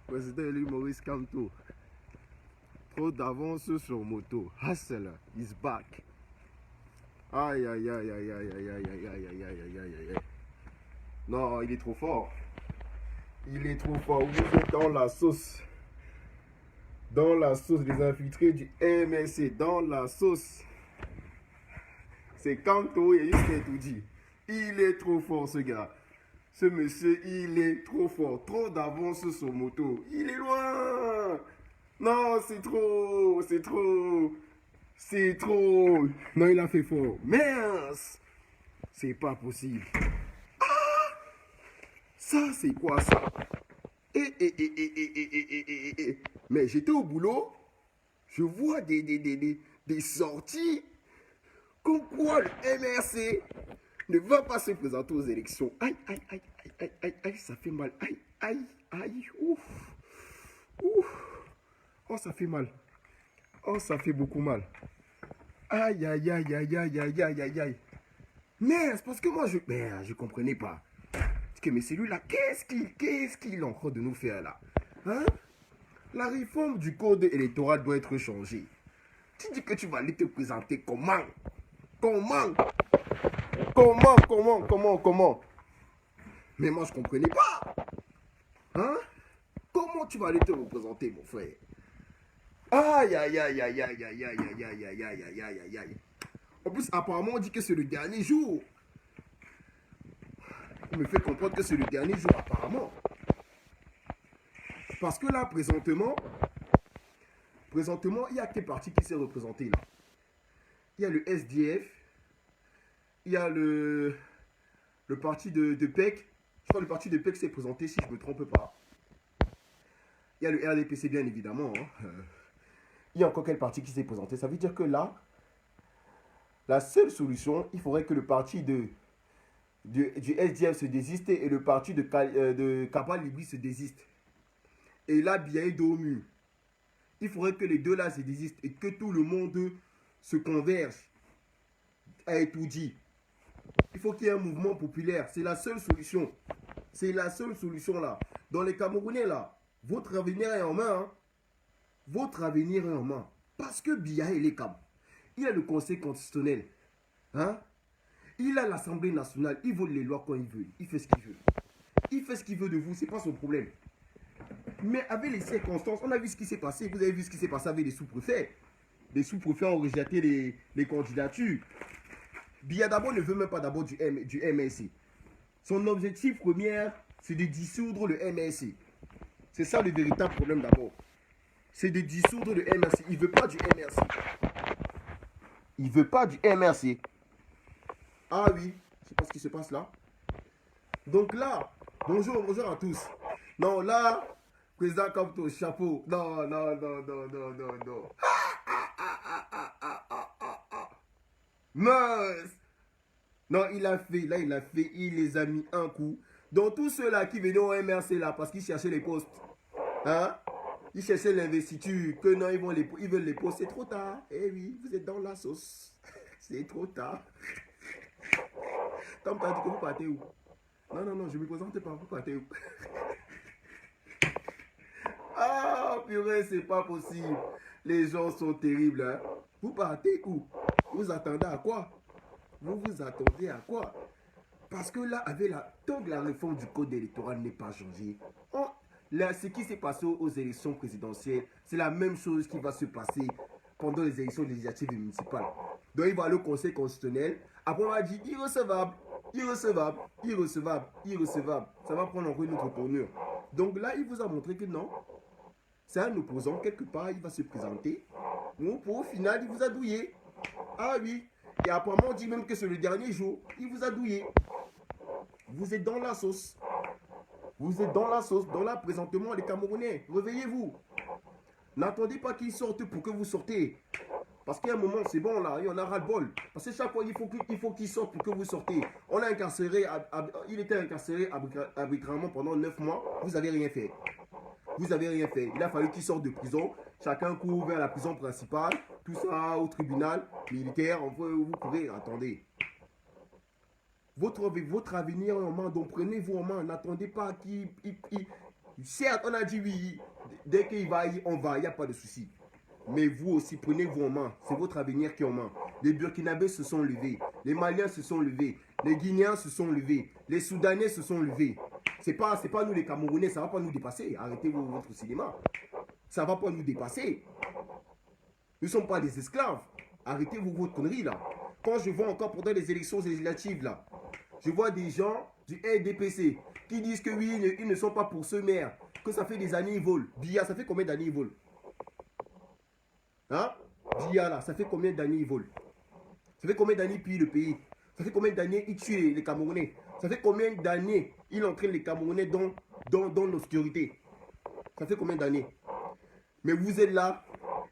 Président élu Maurice Kamto. Trop d'avance sur moto. Hustler is back. Aïe aïe aïe aïe aïe aïe aïe aïe aïe aïe aïe aïe aïe. Non, il est trop fort. Il est trop fort. Vous êtes dans la sauce. Dans la sauce des infiltrés du MSC. Dans la sauce. C'est Kamto et il tout dit. Il est trop fort ce gars. Ce monsieur, il est trop fort. Trop d'avance sur moto. Il est loin. Non, c'est trop. C'est trop. C'est trop. Non, il a fait fort. Mince. C'est pas possible. Ah, ça, c'est quoi ça? Mais j'étais au boulot. Je vois des sorties. Comme quoi le MRC ne va pas se présenter aux élections. Aïe, aïe, aïe, aïe, aïe, aïe, aïe, ça fait mal. Aïe, aïe, aïe, ouf, ouf. Oh, ça fait mal. Oh, ça fait beaucoup mal. Aïe, aïe, aïe, aïe, aïe, aïe, aïe, aïe, aïe. Mais c'est parce que moi, je comprenais pas. Parce que, mais celui-là, qu'est-ce qu'il est en train de nous faire là? Hein? La réforme du code électoral doit être changée. Tu dis que tu vas aller te présenter comment? Comment? Mais moi, je comprenais pas. Hein? Comment tu vas aller te représenter, mon frère? Aïe, aïe, aïe, aïe, aïe, aïe, aïe, aïe, aïe, aïe, aïe, aïe, aïe, aïe, aïe. En plus, apparemment, on dit que c'est le dernier jour. On me fait comprendre que c'est le dernier jour, apparemment. Parce que là, présentement, il y a quel parti qui s'est représenté là? Il y a le SDF. Il y a le parti de PEC. Je crois que le parti de PEC s'est présenté, si je ne me trompe pas. Il y a le RDPC, bien évidemment. Hein. Il y a encore quel parti qui s'est présenté? Ça veut dire que là, la seule solution, il faudrait que le parti du SDF se désiste et le parti de Kabal Libri se désiste. Et là, Biaï Domu. Il faudrait que les deux là se désistent et que tout le monde se converge à Etoudi. Il faut qu'il y ait un mouvement populaire. C'est la seule solution. C'est la seule solution là. Dans les Camerounais là, votre avenir est en main. Hein? Votre avenir est en main. Parce que Biya il est comme. Il a le Conseil constitutionnel. Hein? Il a l'Assemblée nationale. Il vote les lois quand il veut. Il fait ce qu'il veut. Il fait ce qu'il veut de vous. C'est pas son problème. Mais avec les circonstances, on a vu ce qui s'est passé. Vous avez vu ce qui s'est passé avec les sous-préfets. Les sous-préfets ont rejeté les candidatures. Biya d'abord ne veut même pas d'abord du MSC. Son objectif premier, c'est de dissoudre le MSC. C'est ça le véritable problème d'abord. C'est de dissoudre le MRC. Il ne veut pas du MRC. Il ne veut pas du MRC. Ah oui, je sais pas ce qui se passe là. Donc là, bonjour à tous. Non, là, président Kamto, chapeau. Non. Mince. Non, il les a mis un coup. Donc tous ceux-là qui venaient au MRC là, parce qu'ils cherchaient les postes. Hein? Ils cherchaient l'investiture, que non, ils veulent les postes. C'est trop tard. Eh oui, vous êtes dans la sauce. C'est trop tard. Tom, t'as dit que vous partez où? Non, je ne me présente pas. Vous partez où? Ah, purée, c'est pas possible. Les gens sont terribles. Hein? Vous partez où? Vous attendez à quoi? Vous vous attendez à quoi? Parce que là, tant que la réforme du code électoral n'est pas changée, là, ce qui s'est passé aux élections présidentielles, c'est la même chose qui va se passer pendant les élections législatives et municipales. Donc, il va aller au Conseil constitutionnel. Après, on va dire irrecevable. Ça va prendre encore une autre tournure. Donc là, il vous a montré que non. C'est un opposant, quelque part, il va se présenter. Bon, au final, il vous a douillé. Ah oui. Et apparemment, on dit même que c'est le dernier jour. Il vous a douillé. Vous êtes dans la sauce. Vous êtes dans la sauce. Donc là, présentement, les Camerounais, réveillez-vous. N'attendez pas qu'ils sortent pour que vous sortez. Parce qu'à un moment, c'est bon là, il y en a ras-le-bol. Parce que chaque fois, il faut qu'ils sortent pour que vous sortez. On l'a incarcéré, il était incarcéré arbitrairement pendant 9 mois. Vous n'avez rien fait. Vous n'avez rien fait. Il a fallu qu'il sorte de prison. Chacun court vers la prison principale. Tout ça au tribunal militaire. Vous pourrez, attendez. Votre avenir est en main, donc prenez-vous en main. N'attendez pas qu'il... Certes, on a dit oui, dès qu'il va, on va, il n'y a pas de souci. Mais vous aussi, prenez-vous en main. C'est votre avenir qui est en main. Les Burkinabés se sont levés. Les Maliens se sont levés. Les Guinéens se sont levés. Les Soudanais se sont levés. C'est pas nous les Camerounais, ça ne va pas nous dépasser. Arrêtez votre cinéma. Ça ne va pas nous dépasser. Nous ne sommes pas des esclaves. Arrêtez votre connerie là. Quand je vois encore pendant les élections législatives là, je vois des gens du RDPC qui disent que oui, ils ne sont pas pour ce maire, que ça fait des années ils volent. Biya, ça fait combien d'années ils volent? Hein? Biya là, ça fait combien d'années ils volent? Ça fait combien d'années ils pillent le pays? Ça fait combien d'années ils tuent les Camerounais? Ça fait combien d'années ils entraînent les Camerounais dans l'obscurité? Ça fait combien d'années? Mais vous êtes là.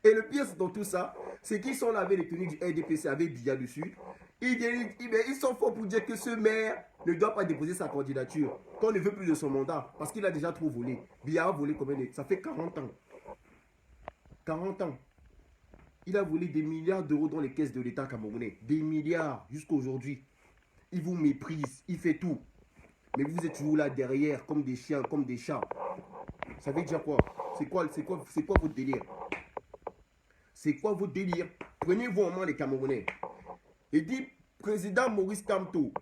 Et le pire dans tout ça, c'est qu'ils sont là avec les tenues du RDPC avec Biya dessus. Ils sont forts pour dire que ce maire ne doit pas déposer sa candidature, qu'on ne veut plus de son mandat, parce qu'il a déjà trop volé. Biya a volé combien de... Ça fait 40 ans. 40 ans. Il a volé des milliards d'euros dans les caisses de l'État camerounais. Des milliards jusqu'à aujourd'hui. Il vous méprise, il fait tout. Mais vous êtes toujours là derrière, comme des chiens, comme des chats. Ça veut dire quoi? C'est quoi votre délire? C'est quoi votre délire? Prenez-vous en main les Camerounais. Et dit, président Maurice Kamto,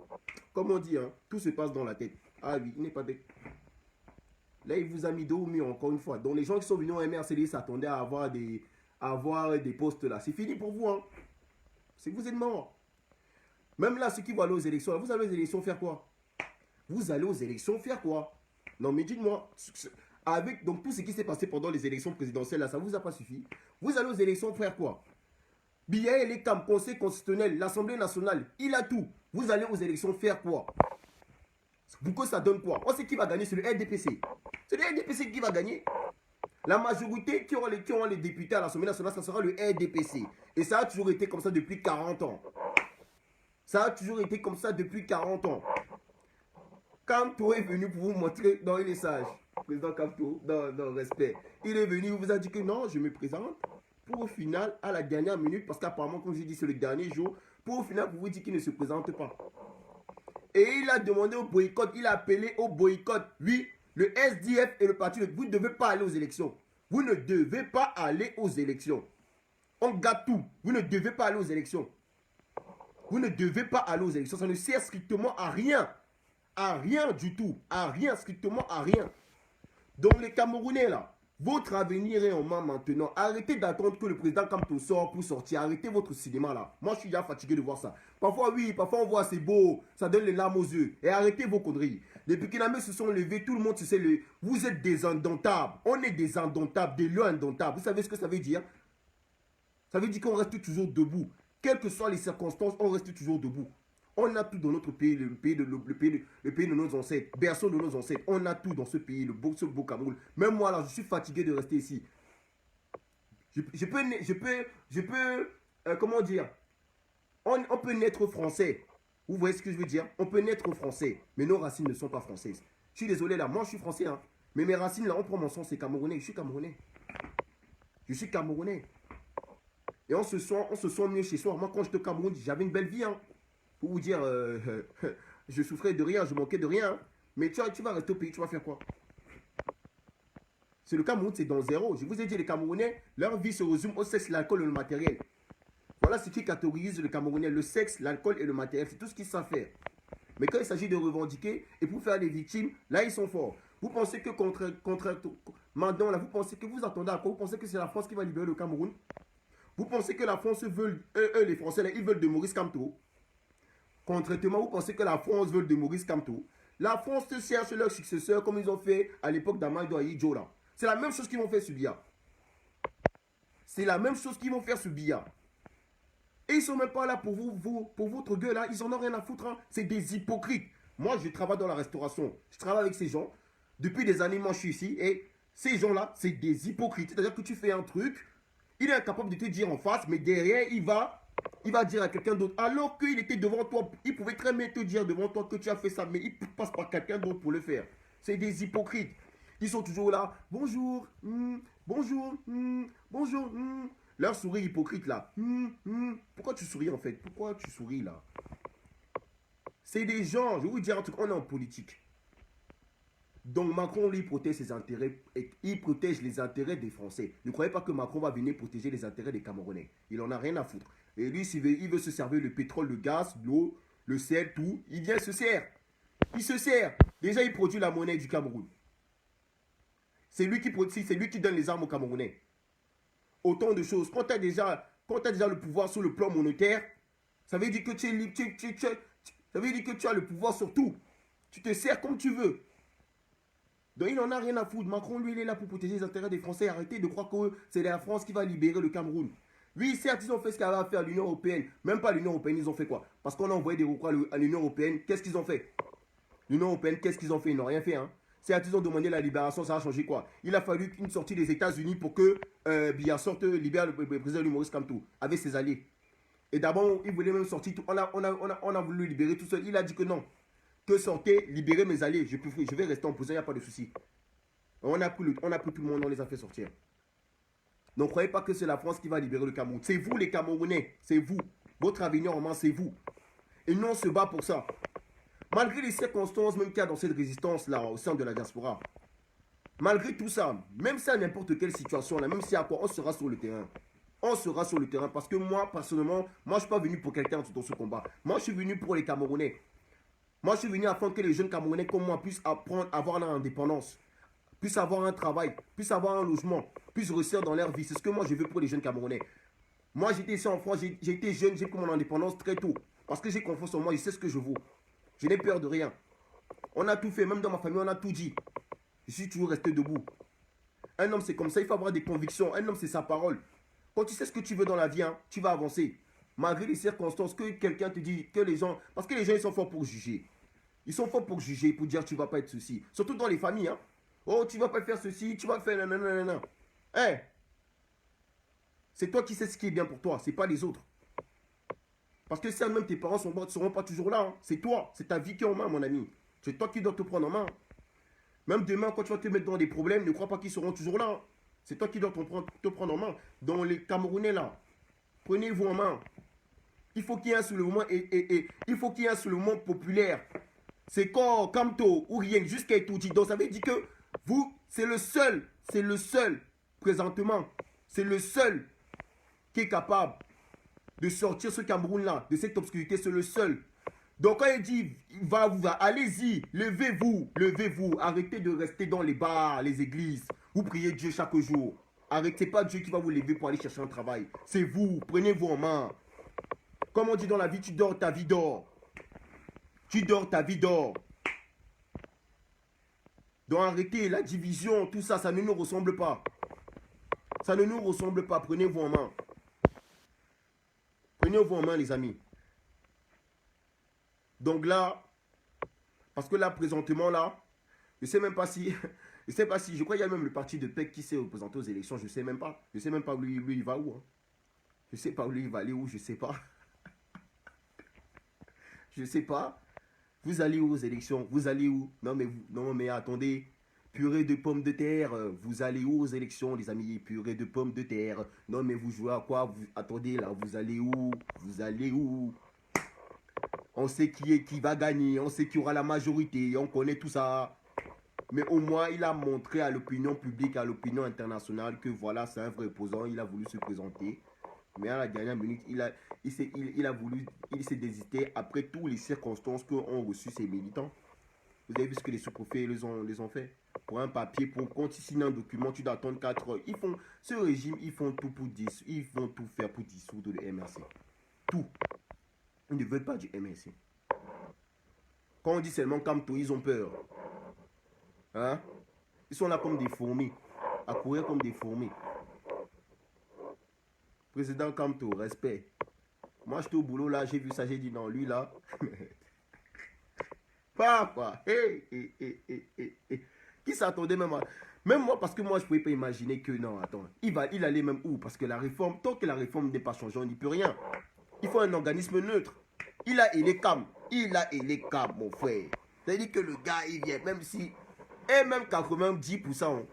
comme on dit, hein, tout se passe dans la tête. Ah oui, il n'est pas bête. Là, il vous a mis dos au mur encore une fois. Donc les gens qui sont venus au MRCD s'attendaient à avoir des postes là. C'est fini pour vous, hein. C'est que vous êtes morts. Même là, ceux qui vont aller aux élections, vous allez aux élections faire quoi? Vous allez aux élections faire quoi? Non mais dites-moi, avec donc tout ce qui s'est passé pendant les élections présidentielles là, ça vous a pas suffi? Vous allez aux élections faire quoi? Biya est électé comme conseil constitutionnel, l'Assemblée nationale, il a tout. Vous allez aux élections faire quoi? Pourquoi ça donne quoi? On sait qui va gagner, c'est le RDPC. C'est le RDPC qui va gagner. La majorité qui auront les députés à l'Assemblée nationale, ça sera le RDPC. Et ça a toujours été comme ça depuis 40 ans. Ça a toujours été comme ça depuis 40 ans. Kamto est venu pour vous montrer, non, il est sage. Président Kamto, dans respect. Il est venu, il vous a dit que non, je me présente. Pour au final, à la dernière minute, parce qu'apparemment, comme j'ai dit, c'est le dernier jour, pour au final, vous dire qu'il ne se présente pas. Et il a demandé au boycott, il a appelé au boycott. Oui, le SDF et le parti, vous ne devez pas aller aux élections. Vous ne devez pas aller aux élections. On gâte tout. Vous ne devez pas aller aux élections. Vous ne devez pas aller aux élections. Ça ne sert strictement à rien. À rien du tout. À rien, strictement à rien. Donc les Camerounais là, votre avenir est en main maintenant. Arrêtez d'attendre que le président Kamto sorte pour sortir. Arrêtez votre cinéma là. Moi je suis déjà fatigué de voir ça. Parfois oui, parfois on voit c'est beau. Ça donne les larmes aux yeux. Et arrêtez vos conneries. Les Burkinabés se sont levés. Tout le monde se sait levé. Vous êtes des indomptables. On est des indomptables. Des lions indomptables. Vous savez ce que ça veut dire? Ça veut dire qu'on reste toujours debout. Quelles que soient les circonstances, on reste toujours debout. On a tout dans notre pays, le pays de nos ancêtres, berceau de nos ancêtres. On a tout dans ce pays, ce beau Cameroun. Même moi, là, je suis fatigué de rester ici. Comment dire, on peut naître français. Vous voyez ce que je veux dire? On peut naître français, mais nos racines ne sont pas françaises. Je suis désolé, là, moi, je suis français, hein. Mais mes racines, là, on prend mon sang, c'est camerounais. Je suis camerounais. Je suis camerounais. Et on se sent mieux chez soi. Moi, quand j'étais au Cameroun, j'avais une belle vie, hein. Pour vous dire, je souffrais de rien, je manquais de rien. Hein. Mais tu vas rester au pays, tu vas faire quoi? C'est le Cameroun, c'est dans zéro. Je vous ai dit, les Camerounais, leur vie se résume au sexe, l'alcool et le matériel. Voilà ce qui catégorise le Camerounais, le sexe, l'alcool et le matériel. C'est tout ce qu'ils savent faire. Mais quand il s'agit de revendiquer et pour faire les victimes, là, ils sont forts. Vous pensez que maintenant, là, vous pensez que vous attendez à quoi? Vous pensez que c'est la France qui va libérer le Cameroun? Vous pensez que la France veut, les Français, là, ils veulent de Maurice Kamto? Concrètement, vous pensez que la France veut de Maurice Kamto? La France cherche leur successeur comme ils ont fait à l'époque d'Amadou Ahidjo là. C'est la même chose qu'ils vont faire sur Biya. C'est la même chose qu'ils vont faire sur Biya. Et ils ne sont même pas là pour votre gueule là. Ils en ont rien à foutre. Hein. C'est des hypocrites. Moi, je travaille dans la restauration. Je travaille avec ces gens. Depuis des années, moi, je suis ici. Et ces gens-là, c'est des hypocrites. C'est-à-dire que tu fais un truc, il est incapable de te dire en face, mais derrière, il va dire à quelqu'un d'autre. Alors qu'il était devant toi, il pouvait très bien te dire devant toi que tu as fait ça, mais il passe par quelqu'un d'autre pour le faire. C'est des hypocrites. Ils sont toujours là. Bonjour, bonjour, bonjour. Leur sourire hypocrite là. Pourquoi tu souris en fait? Pourquoi tu souris là? C'est des gens, je vais vous dire un truc, on est en politique. Donc Macron, lui, protège ses intérêts, et il protège les intérêts des Français. Ne croyez pas que Macron va venir protéger les intérêts des Camerounais. Il en a rien à foutre. Et lui, il veut se servir le pétrole, le gaz, l'eau, le sel, tout. Il vient se sert. Il se sert. Déjà, il produit la monnaie du Cameroun. C'est lui qui donne les armes aux Camerounais. Autant de choses. Quand tu as déjà le pouvoir sur le plan monétaire, ça veut dire que ça veut dire que tu as le pouvoir sur tout. Tu te sers comme tu veux. Donc il n'en a rien à foutre. Macron, lui, il est là pour protéger les intérêts des Français. Arrêtez de croire que c'est la France qui va libérer le Cameroun. Oui, certes, ils ont fait ce qu'il y avait à faire à l'Union Européenne. Même pas à l'Union Européenne, ils ont fait quoi? Parce qu'on a envoyé des recours à l'Union Européenne. Qu'est-ce qu'ils ont fait? L'Union Européenne, qu'est-ce qu'ils ont fait? Ils n'ont rien fait. Hein. Certes, ils ont demandé la libération, ça a changé quoi? Il a fallu une sortie des États-Unis pour que Biya sorte, libère le président Maurice Kamto avec ses alliés. Et d'abord, il voulait même sortir. On a voulu le libérer tout seul. Il a dit que non. Que sortez, libérez mes alliés. Je vais rester en prison, il n'y a pas de souci. On a pris tout le monde, on les a fait sortir. Donc, ne croyez pas que c'est la France qui va libérer le Cameroun. C'est vous, les Camerounais. C'est vous. Votre avenir en main, c'est vous. Et nous, on se bat pour ça. Malgré les circonstances, même qu'il y a dans cette résistance-là, au sein de la diaspora. Malgré tout ça, même si à n'importe quelle situation, là, même si à quoi, on sera sur le terrain. On sera sur le terrain. Parce que moi, personnellement, moi, je ne suis pas venu pour quelqu'un dans ce combat. Moi, je suis venu pour les Camerounais. Moi, je suis venu afin que les jeunes Camerounais comme moi puissent apprendre à avoir leur indépendance, puissent avoir un travail, puissent avoir un logement, puissent réussir dans leur vie. C'est ce que moi, je veux pour les jeunes Camerounais. Moi, j'étais ici en France, j'ai été jeune, j'ai pris mon indépendance très tôt. Parce que j'ai confiance en moi, je sais ce que je vaux. Je n'ai peur de rien. On a tout fait, même dans ma famille, on a tout dit. Je suis toujours resté debout. Un homme, c'est comme ça, il faut avoir des convictions. Un homme, c'est sa parole. Quand tu sais ce que tu veux dans la vie, hein, tu vas avancer. Malgré les circonstances, que quelqu'un te dit, que les gens... Parce que les gens, ils sont forts pour juger. Ils sont forts pour juger, pour dire tu vas pas être ceci. Surtout dans les familles. Hein. Oh, tu vas pas faire ceci, tu vas faire nanana. Hey, c'est toi qui sais ce qui est bien pour toi, c'est pas les autres. Parce que si même tes parents ne seront pas toujours là, hein. C'est toi, c'est ta vie qui est en main, mon ami. C'est toi qui dois te prendre en main. Même demain, quand tu vas te mettre dans des problèmes, ne crois pas qu'ils seront toujours là. Hein. C'est toi qui dois te prendre en main. Dans les Camerounais là, prenez-vous en main. Il faut qu'il y ait un soulèvement il faut qu'il y ait un soulèvement populaire. C'est quand Kamto ou rien, jusqu'à Etoudi. Donc ça veut dire que vous, c'est le seul, présentement, c'est le seul qui est capable de sortir ce Cameroun-là, de cette obscurité, c'est le seul. Donc quand il dit, allez-y, levez-vous, arrêtez de rester dans les bars, les églises, vous priez Dieu chaque jour. Arrêtez pas Dieu qui va vous lever pour aller chercher un travail. C'est vous, prenez-vous en main. Comme on dit dans la vie, tu dors, ta vie dort. Tu dors, ta vie dort. Donc arrêtez la division, tout ça, ça ne nous ressemble pas. Ça ne nous ressemble pas, prenez-vous en main. Prenez-vous en main, les amis. Donc là, parce que là, présentement, là, je ne sais même pas si, je crois qu'il y a même le parti de PEC qui s'est représenté aux élections, je ne sais même pas. Je ne sais même pas où lui il va où. Hein. Je ne sais pas où lui il va aller où, je ne sais pas. Je ne sais pas. Vous allez où aux élections? Vous allez où? Non mais attendez. Purée de pommes de terre. Vous allez où aux élections, les amis? Purée de pommes de terre. Non mais vous jouez à quoi? Attendez là, vous allez où? Vous allez où? On sait qui va gagner. On sait qui aura la majorité. On connaît tout ça. Mais au moins, il a montré à l'opinion publique, à l'opinion internationale que voilà, c'est un vrai opposant. Il a voulu se présenter. Mais à la dernière minute, il s'est désisté après toutes les circonstances qu'ont reçu ces militants. Vous avez vu ce que les sous-préfets les ont fait? Pour un papier, quand tu signes un document, tu dois attendre 4 heures. Ce régime, ils vont tout faire pour dissoudre le MRC. Tout. Ils ne veulent pas du MRC. Quand on dit seulement Kamto, ils ont peur. Hein? Ils sont là comme des fourmis. À courir comme des fourmis. Président Kamto, respect. Moi, j'étais au boulot là, j'ai vu ça, j'ai dit non, lui là. Pas quoi. Qui s'attendait même à. Même moi, parce que moi, je ne pouvais pas imaginer que non, attends. Il allait même où? Parce que la réforme, tant que la réforme n'est pas changée, on n'y peut rien. Il faut un organisme neutre. Il a Elecam. Mon frère. C'est-à-dire que le gars, il vient, même si. Et même 90%.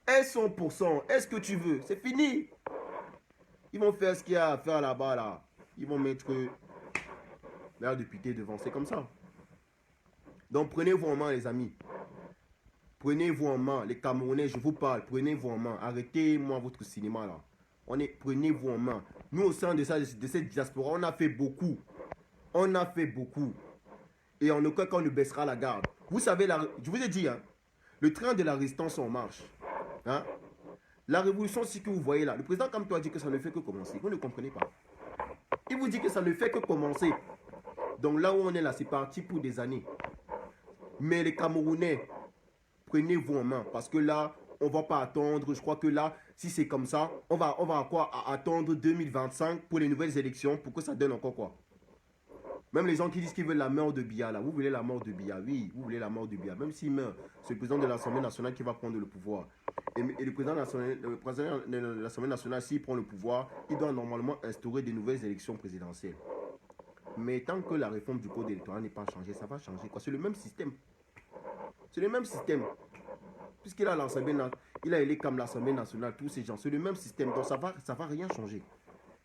Et 100%. Est-ce que tu veux? C'est fini. Ils vont faire ce qu'il y a à faire là-bas, là. Ils vont mettre leur député devant. C'est comme ça. Donc prenez-vous en main, les amis. Prenez-vous en main. Les Camerounais, je vous parle. Prenez-vous en main. Arrêtez-moi votre cinéma là. Prenez-vous en main. Nous, au sein de cette diaspora, on a fait beaucoup. On a fait beaucoup. Et en aucun cas, on ne baissera la garde. Vous savez, je vous ai dit, hein, le train de la résistance en marche. Hein? La révolution, c'est que vous voyez là. Le président Kamto a dit que ça ne fait que commencer. Vous ne comprenez pas. Il vous dit que ça ne fait que commencer. Donc là où on est là, c'est parti pour des années. Mais les Camerounais, prenez-vous en main. Parce que là, on ne va pas attendre. Je crois que là, si c'est comme ça, on va quoi, attendre 2025 pour les nouvelles élections pour que ça donne encore quoi. Même les gens qui disent qu'ils veulent la mort de Biya, là, vous voulez la mort de Biya, oui, vous voulez la mort de Biya. Même s'il meurt, c'est le président de l'Assemblée nationale qui va prendre le pouvoir. Et le président de l'Assemblée nationale, s'il prend le pouvoir, il doit normalement instaurer de nouvelles élections présidentielles. Mais tant que la réforme du code électoral n'est pas changée, ça va changer. C'est le même système. C'est le même système. Puisqu'il a l'Assemblée nationale, il a élu comme l'Assemblée nationale, tous ces gens. C'est le même système. Donc ça va rien changer.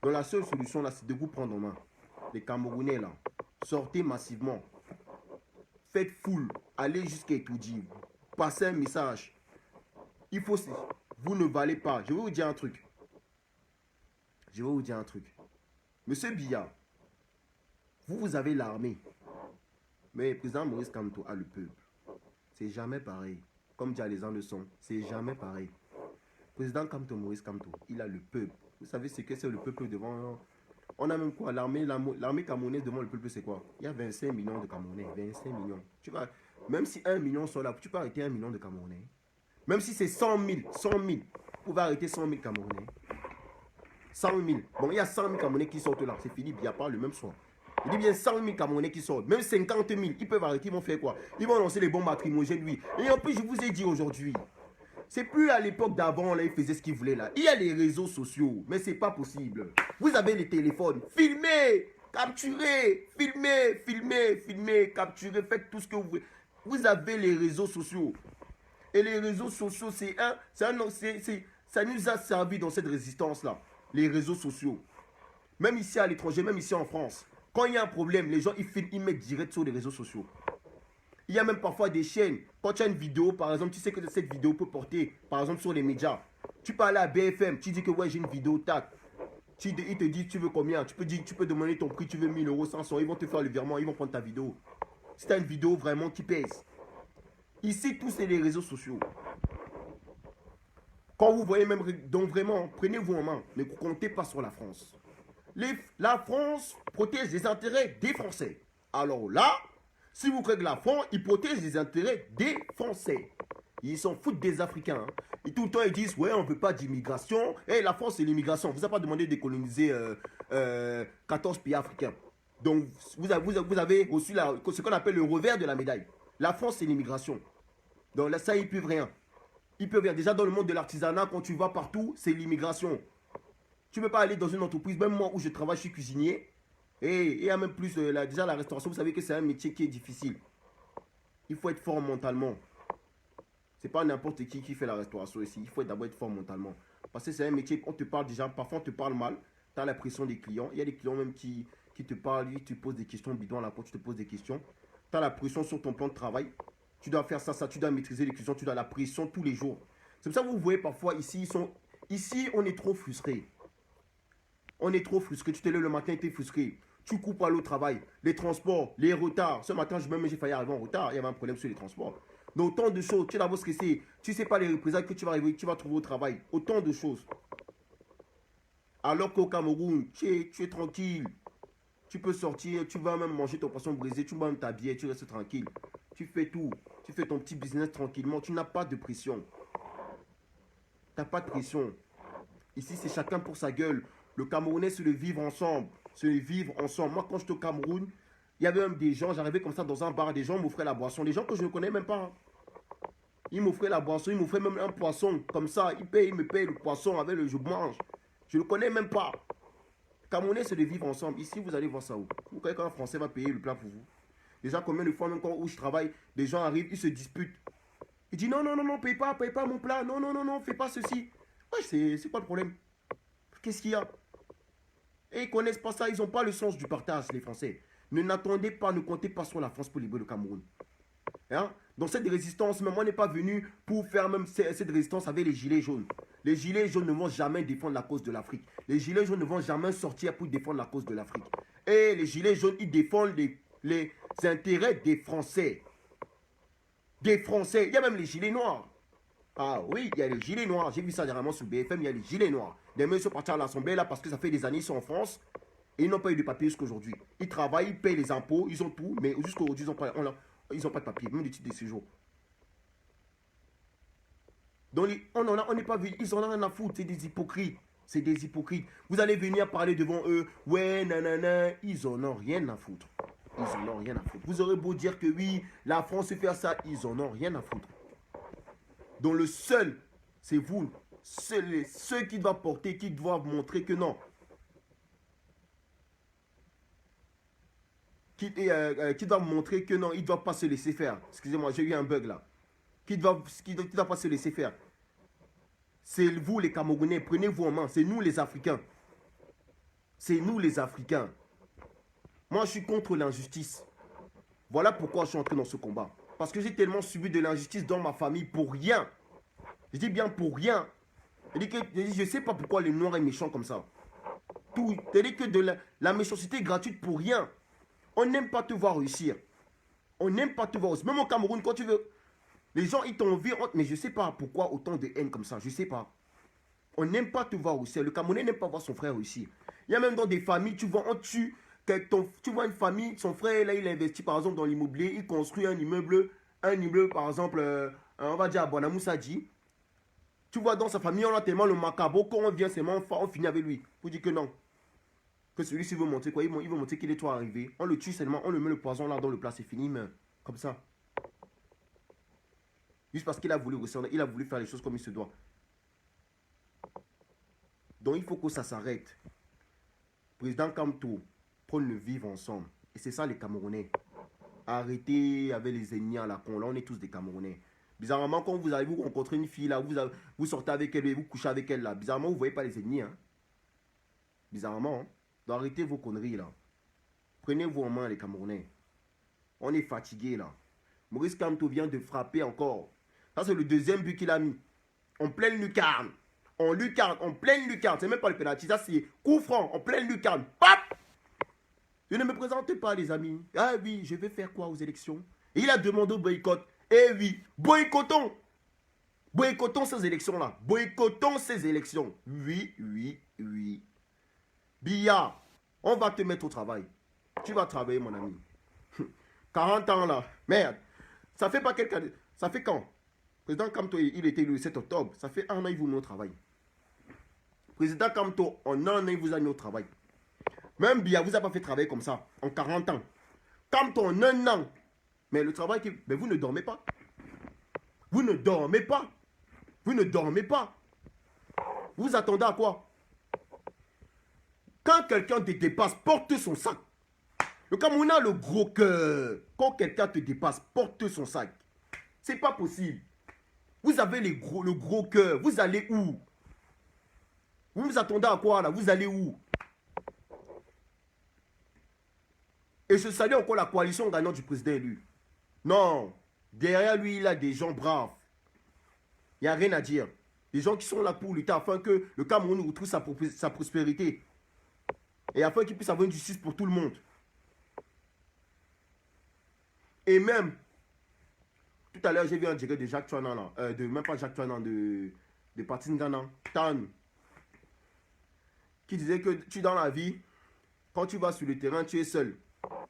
Donc la seule solution là, c'est de vous prendre en main. Les Camerounais là, sortez massivement. Faites foule. Allez jusqu'à Etoudi. Passez un message. Il faut... Vous ne valez pas. Je vais vous dire un truc. Monsieur Biya, vous avez l'armée. Mais le président Maurice Kamto a le peuple. C'est jamais pareil. Comme dit les gens le son, c'est jamais pareil. Président Kamto, Maurice Kamto, il a le peuple. Vous savez ce que c'est le peuple devant... On a même quoi? L'armée camerounaise devant le peuple, c'est quoi? Il y a 25 millions de Camerounais. 25 millions. Tu vois, même si 1 million sont là, tu peux arrêter 1 million de Camerounais. Même si c'est 100 000, vous pouvez arrêter 100 000 Camerounais. 100 000. Bon, il y a 100 000 Camerounais qui sortent là. C'est fini, il n'y a pas le même soir. Il dit bien 100 000 Camerounais qui sortent. Même 50 000, ils peuvent arrêter, ils vont faire quoi? Ils vont lancer les bombes lacrymogènes, lui. Et en plus, je vous ai dit aujourd'hui, c'est plus à l'époque d'avant, là, ils faisaient ce qu'ils voulaient, là. Il y a les réseaux sociaux, mais c'est pas possible. Vous avez les téléphones. Filmez, capturez, filmez, capturez, faites tout ce que vous voulez. Vous avez les réseaux sociaux. Et les réseaux sociaux, ça nous a servi dans cette résistance-là. Les réseaux sociaux. Même ici à l'étranger, même ici en France. Quand il y a un problème, les gens, ils filment, ils mettent direct sur les réseaux sociaux. Il y a même parfois des chaînes. Quand tu as une vidéo, par exemple, tu sais que cette vidéo peut porter, par exemple, sur les médias. Tu peux aller à BFM, tu dis que ouais, j'ai une vidéo, tac. Ils te disent, tu veux combien? Tu peux demander ton prix, tu veux 1000 euros, 500, ils vont te faire le virement, ils vont prendre ta vidéo. Si tu as une vidéo vraiment qui pèse. Ici, tout c'est les réseaux sociaux. Quand vous voyez même, donc vraiment, prenez-vous en main. Ne comptez pas sur la France. La France protège les intérêts des Français. Alors là, si vous croyez que la France, ils protègent les intérêts des Français. Ils s'en foutent des Africains. Hein. Et tout le temps, ils disent, ouais, on ne veut pas d'immigration. Et la France, c'est l'immigration. On ne vous a pas demandé de coloniser 14 pays africains. Donc, vous avez reçu ce qu'on appelle le revers de la médaille. La France, c'est l'immigration. Donc là, ça, ils ne peuvent rien. Ils peuvent rien. Déjà, dans le monde de l'artisanat, quand tu vas partout, c'est l'immigration. Tu ne peux pas aller dans une entreprise, même moi où je travaille, je suis cuisinier. Et il y a même plus, déjà la restauration, vous savez que c'est un métier qui est difficile. Il faut être fort mentalement. C'est pas n'importe qui fait la restauration ici. Il faut d'abord être fort mentalement. Parce que c'est un métier, on te parle déjà, parfois on te parle mal. Tu as la pression des clients. Il y a des clients même qui te parlent, tu poses des questions bidons à la porte, tu te poses des questions. Tu as la pression sur ton plan de travail. Tu dois faire ça, tu dois maîtriser les questions, tu dois la pression tous les jours. C'est pour ça que vous voyez parfois ici, ici on est trop frustré. On est trop frustré. Tu te lèves le matin, tu es frustré. Tu coupes à l'eau travail. Les transports, les retards. Ce matin, j'ai failli arriver en retard. Il y avait un problème sur les transports. Donc, autant de choses. Tu es d'abord stressé. Tu ne sais pas les représailles que tu vas arriver, tu vas trouver au travail. Autant de choses. Alors qu'au Cameroun, tu es tranquille. Tu peux sortir, tu vas même manger ton poisson brisé, tu vas même t'habiller, tu restes tranquille. Tu fais tout. Tu fais ton petit business tranquillement. Tu n'as pas de pression. Tu n'as pas de pression. Ici, c'est chacun pour sa gueule. Le Camerounais, c'est le vivre ensemble. C'est le vivre ensemble. Moi, quand j'étais au Cameroun, il y avait même des gens, j'arrivais comme ça dans un bar, des gens m'offraient la boisson. Des gens que je ne connais même pas. Ils m'offraient la boisson, ils m'offraient même un poisson. Comme ça, ils me payent le poisson avec le je mange. Je ne le connais même pas. Le Camerounais, c'est de vivre ensemble. Ici, vous allez voir ça où? Vous croyez qu'un Français va payer le plat pour vous? Déjà, combien de fois, même quand où je travaille, des gens arrivent, ils se disputent. Ils disent non, paye pas mon plat. Non, fais pas ceci. Ouais, c'est quoi le problème? Qu'est-ce qu'il y a? Et ils ne connaissent pas ça, ils n'ont pas le sens du partage, les Français. Ne n'attendez pas, ne comptez pas sur la France pour libérer le Cameroun. Hein? Dans cette résistance, même on n'est pas venu pour faire même cette résistance avec les gilets jaunes. Les gilets jaunes ne vont jamais défendre la cause de l'Afrique. Les gilets jaunes ne vont jamais sortir pour défendre la cause de l'Afrique. Et les gilets jaunes, ils défendent les intérêts des Français. Des Français. Il y a même les gilets noirs. Ah oui, il y a les gilets noirs. J'ai vu ça dernièrement sur BFM, il y a les gilets noirs. Des mecs sont partis à l'Assemblée là parce que ça fait des années qu'ils sont en France. Et ils n'ont pas eu de papier jusqu'aujourd'hui. Ils travaillent, ils payent les impôts, ils ont tout, mais jusqu'aujourd'hui, ils n'ont pas de papier, même de titre de séjour. Donc, on n'est pas vu, ils en ont rien à foutre, c'est des hypocrites. C'est des hypocrites. Vous allez venir parler devant eux, ouais, nanana, ils en ont rien à foutre. Ils en ont rien à foutre. Vous aurez beau dire que oui, la France sait faire ça, ils en ont rien à foutre. Donc, le seul, c'est vous, ceux qui doivent porter, qui doivent montrer que non. Qui doivent montrer que non, ils ne doivent pas se laisser faire. Excusez-moi, j'ai eu un bug là. Qui doivent pas se laisser faire. C'est vous les Camerounais, prenez-vous en main. C'est nous les Africains. C'est nous les Africains. Moi, je suis contre l'injustice. Voilà pourquoi je suis entré dans ce combat. Parce que j'ai tellement subi de l'injustice dans ma famille pour rien. Je dis bien pour rien. Je ne sais pas pourquoi les Noirs est méchant comme ça. Tout. C'est-à-dire que de la méchanceté gratuite pour rien. On n'aime pas te voir réussir. On n'aime pas te voir réussir. Même au Cameroun, quand tu veux... Les gens, ils t'envient, mais je ne sais pas pourquoi autant de haine comme ça. Je ne sais pas. On n'aime pas te voir réussir. Le Camerounais n'aime pas voir son frère réussir. Il y a même dans des familles, tu vois, tu vois une famille, son frère, là, il investit par exemple dans l'immobilier, il construit un immeuble par exemple, on va dire à Bonamoussadi. Tu vois, dans sa famille, on a tellement le macabo, quand on vient seulement, on finit avec lui. Vous dites que non. Que celui-ci veut montrer quoi? Il veut montrer qu'il est toi arrivé. On le tue seulement, on le met le poison là dans le plat, c'est fini, mais comme ça. Juste parce qu'il a voulu il a voulu faire les choses comme il se doit. Donc il faut que ça s'arrête. Président Kamto, prône le vivre ensemble. Et c'est ça les Camerounais. Arrêtez avec les ennemis à la con. Là, on est tous des Camerounais. Bizarrement, quand vous allez vous rencontrer une fille là, vous sortez avec elle et vous couchez avec elle là. Bizarrement, vous ne voyez pas les ennemis. Hein? Bizarrement. Hein? Donc arrêtez vos conneries là. Prenez-vous en main les Camerounais. On est fatigué là. Maurice Kamto vient de frapper encore. Ça, c'est le deuxième but qu'il a mis. En pleine lucarne. En lucarne, en pleine lucarne. C'est même pas le pénalty. Ça, c'est coup franc. En pleine lucarne. Pap! Je ne me présente pas, les amis. Ah oui, je vais faire quoi aux élections? Et il a demandé au boycott. Eh oui, boycottons. Boycottons ces élections-là. Boycottons ces élections. Oui, oui, oui. Bia, on va te mettre au travail. Tu vas travailler, mon ami. 40 ans là. Merde. Ça fait pas quelqu'un. Ça fait quand? Président Kamto, il était le 7 octobre. Ça fait un an, il vous met au travail. Président Kamto, en un an, il vous a mis au travail. Même Bia vous a pas fait travailler comme ça, en 40 ans. Kamto, en un an. Mais le travail, mais vous ne dormez pas. Vous ne dormez pas. Vous ne dormez pas. Vous attendez à quoi? Quand quelqu'un te dépasse, porte son sac. Le Cameroun a le gros cœur. Quand quelqu'un te dépasse, porte son sac. C'est pas possible. Vous avez le gros cœur. Vous allez où? Vous vous attendez à quoi là? Vous allez où? Et je salue encore la coalition gagnante du président élu. Non. Derrière lui, il a des gens braves. Il n'y a rien à dire. Des gens qui sont là pour lutter afin que le Cameroun retrouve sa prospérité. Et afin qu'il puisse avoir une justice pour tout le monde. Et même, tout à l'heure, j'ai vu un direct de Jacques Tchouanan, là. Même pas Jacques Tchouanan, de Patin Ghana, Tan. Qui disait que tu dans la vie, quand tu vas sur le terrain, tu es seul.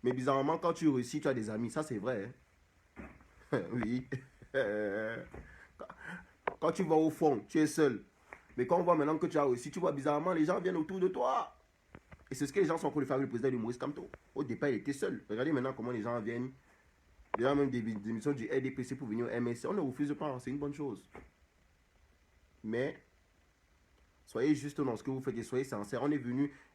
Mais bizarrement, quand tu réussis, tu as des amis. Ça, c'est vrai. Hein? Oui. Quand tu vas au fond, tu es seul. Mais quand on voit maintenant que tu as réussi, tu vois bizarrement, les gens viennent autour de toi. Et c'est ce que les gens sont en train de faire avec le président de Maurice Kamto. Au départ, il était seul. Regardez maintenant comment les gens viennent. Il y a même des émissions du RDPC pour venir au MSC. On ne refuse pas, c'est une bonne chose. Mais, soyez juste dans ce que vous faites et soyez sincères.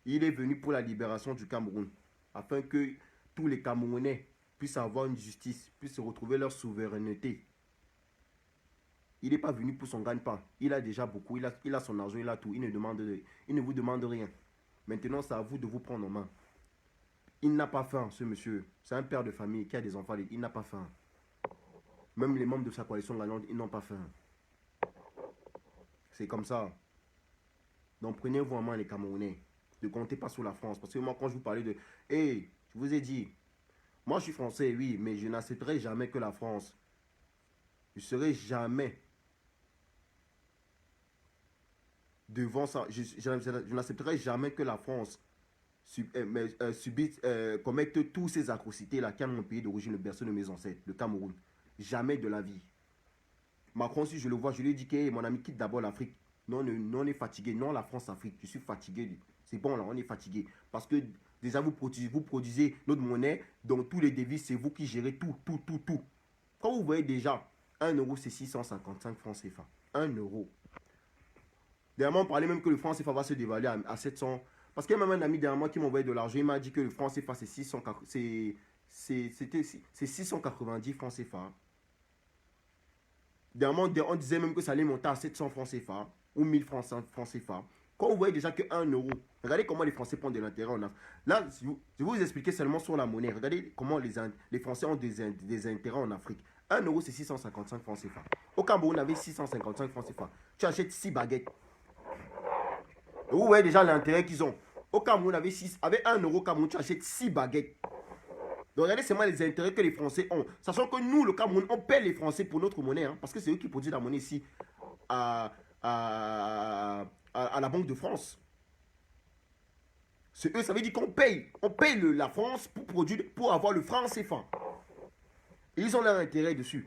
Il est venu pour la libération du Cameroun. Afin que tous les Camerounais puissent avoir une justice, puissent retrouver leur souveraineté. Il n'est pas venu pour son gagne-pain. Il a déjà beaucoup, il a son argent, il a tout. Il ne vous demande rien. Maintenant, c'est à vous de vous prendre en main. Il n'a pas faim, ce monsieur. C'est un père de famille qui a des enfants. Il n'a pas faim. Même les membres de sa coalition gagnante, ils n'ont pas faim. C'est comme ça. Donc prenez vraiment les Camerounais. Ne comptez pas sur la France. Parce que moi, quand je vous parlais de... Hey, je vous ai dit, moi je suis français, oui, mais je n'accepterai jamais que la France. Je serai jamais devant ça. Je n'accepterai jamais que la France commette tous ces atrocités-là qui ont mon pays d'origine, le berceau de mes ancêtres, le Cameroun. Jamais de la vie. Macron, si je le vois, je lui ai dit que hey, mon ami, quitte d'abord l'Afrique. Non, non, on est fatigué. Non, la France-Afrique, je suis fatigué. C'est bon là, on est fatigué. Parce que déjà, vous produisez notre monnaie, donc tous les devises, c'est vous qui gérez tout. Quand vous voyez déjà, 1 € c'est 655 francs CFA. 1 €. Dernièrement, on parlait même que le franc CFA va se dévaluer à 700. Parce qu'il y a même un ami derrière moi qui m'a envoyé de l'argent. Il m'a dit que le franc CFA, c'est 690 francs CFA. Dernièrement, on disait même que ça allait monter à 700 francs CFA ou 1000 francs CFA. Quand vous voyez déjà que 1 €, regardez comment les Français prennent de l'intérêt en Afrique. Là, je vais vous expliquer seulement sur la monnaie. Regardez comment les Français ont des intérêts en Afrique. 1 € c'est 655 francs CFA. Au Cameroun, on avait 655 francs CFA. Tu achètes 6 baguettes. Et vous voyez déjà l'intérêt qu'ils ont. Au Cameroun, avec 1 € Cameroun, tu achètes 6 baguettes. Donc regardez seulement les intérêts que les Français ont. Sachant que nous, le Cameroun, on paie les Français pour notre monnaie. Hein, parce que c'est eux qui produisent la monnaie ici à la Banque de France. C'est eux, ça veut dire qu'on paye. On paye la France pour avoir le franc CFA. Et ils ont leur intérêt dessus.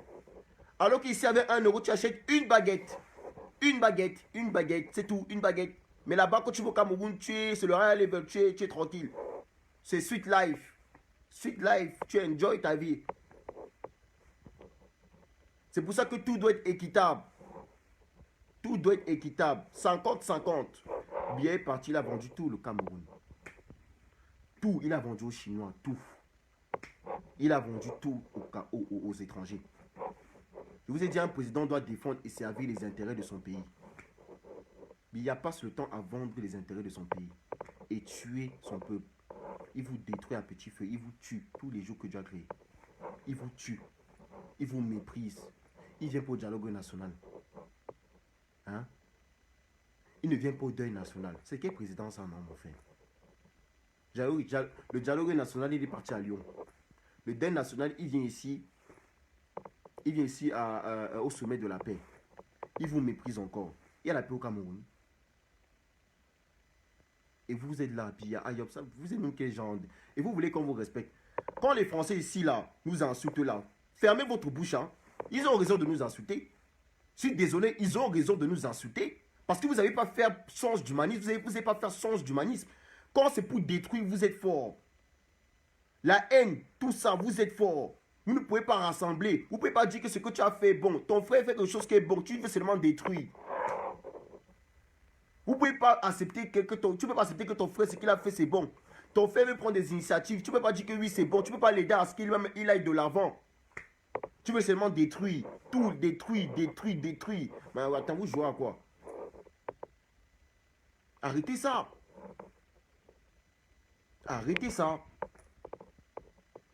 Alors qu'ici, avec 1 €, tu achètes une baguette. Une baguette, c'est tout, une baguette. Mais là-bas, quand tu vas au Cameroun, c'est le high level, tu es tranquille. C'est sweet life. Sweet life, tu enjoy ta vie. C'est pour ça que tout doit être équitable. Tout doit être équitable. 50-50. Bien est parti, il a vendu tout le Cameroun. Tout, il a vendu aux Chinois, tout. Il a vendu tout aux étrangers. Je vous ai dit, un président doit défendre et servir les intérêts de son pays. Mais il n'y a pas ce temps à vendre les intérêts de son pays et tuer son peuple. Il vous détruit à petit feu, il vous tue tous les jours que Dieu a créé. Il vous tue, il vous méprise. Il vient pour le dialogue national. Hein? Il ne vient pas au deuil national. C'est quel président ça, non, mon frère? Le dialogue national, il est parti à Lyon. Le deuil national, il vient ici au sommet de la paix. Il vous méprise encore. Il y a la paix au Cameroun. Et vous êtes là, puis il y a Ayob, ça, vous êtes même quel genre de... Et vous voulez qu'on vous respecte. Quand les Français ici, là, nous insultent là, fermez votre bouche, hein. Ils ont raison de nous insulter. Je suis désolé, ils ont raison de nous insulter. Parce que vous n'avez pas fait sens d'humanisme, vous n'avez pas fait sens d'humanisme. Quand c'est pour détruire, vous êtes fort. La haine, tout ça, vous êtes fort. Vous ne pouvez pas rassembler. Vous ne pouvez pas dire que ce que tu as fait est bon. Ton frère fait quelque chose qui est bon, tu veux seulement détruire. Vous ne pouvez pas accepter tu peux pas accepter que ton frère, ce qu'il a fait, c'est bon. Ton frère veut prendre des initiatives. Tu ne peux pas dire que oui, c'est bon. Tu ne peux pas l'aider à ce qu'il aille de l'avant. Tu veux seulement détruire. Tout, détruire. Mais attends, vous jouez à quoi? Arrêtez ça. Arrêtez ça.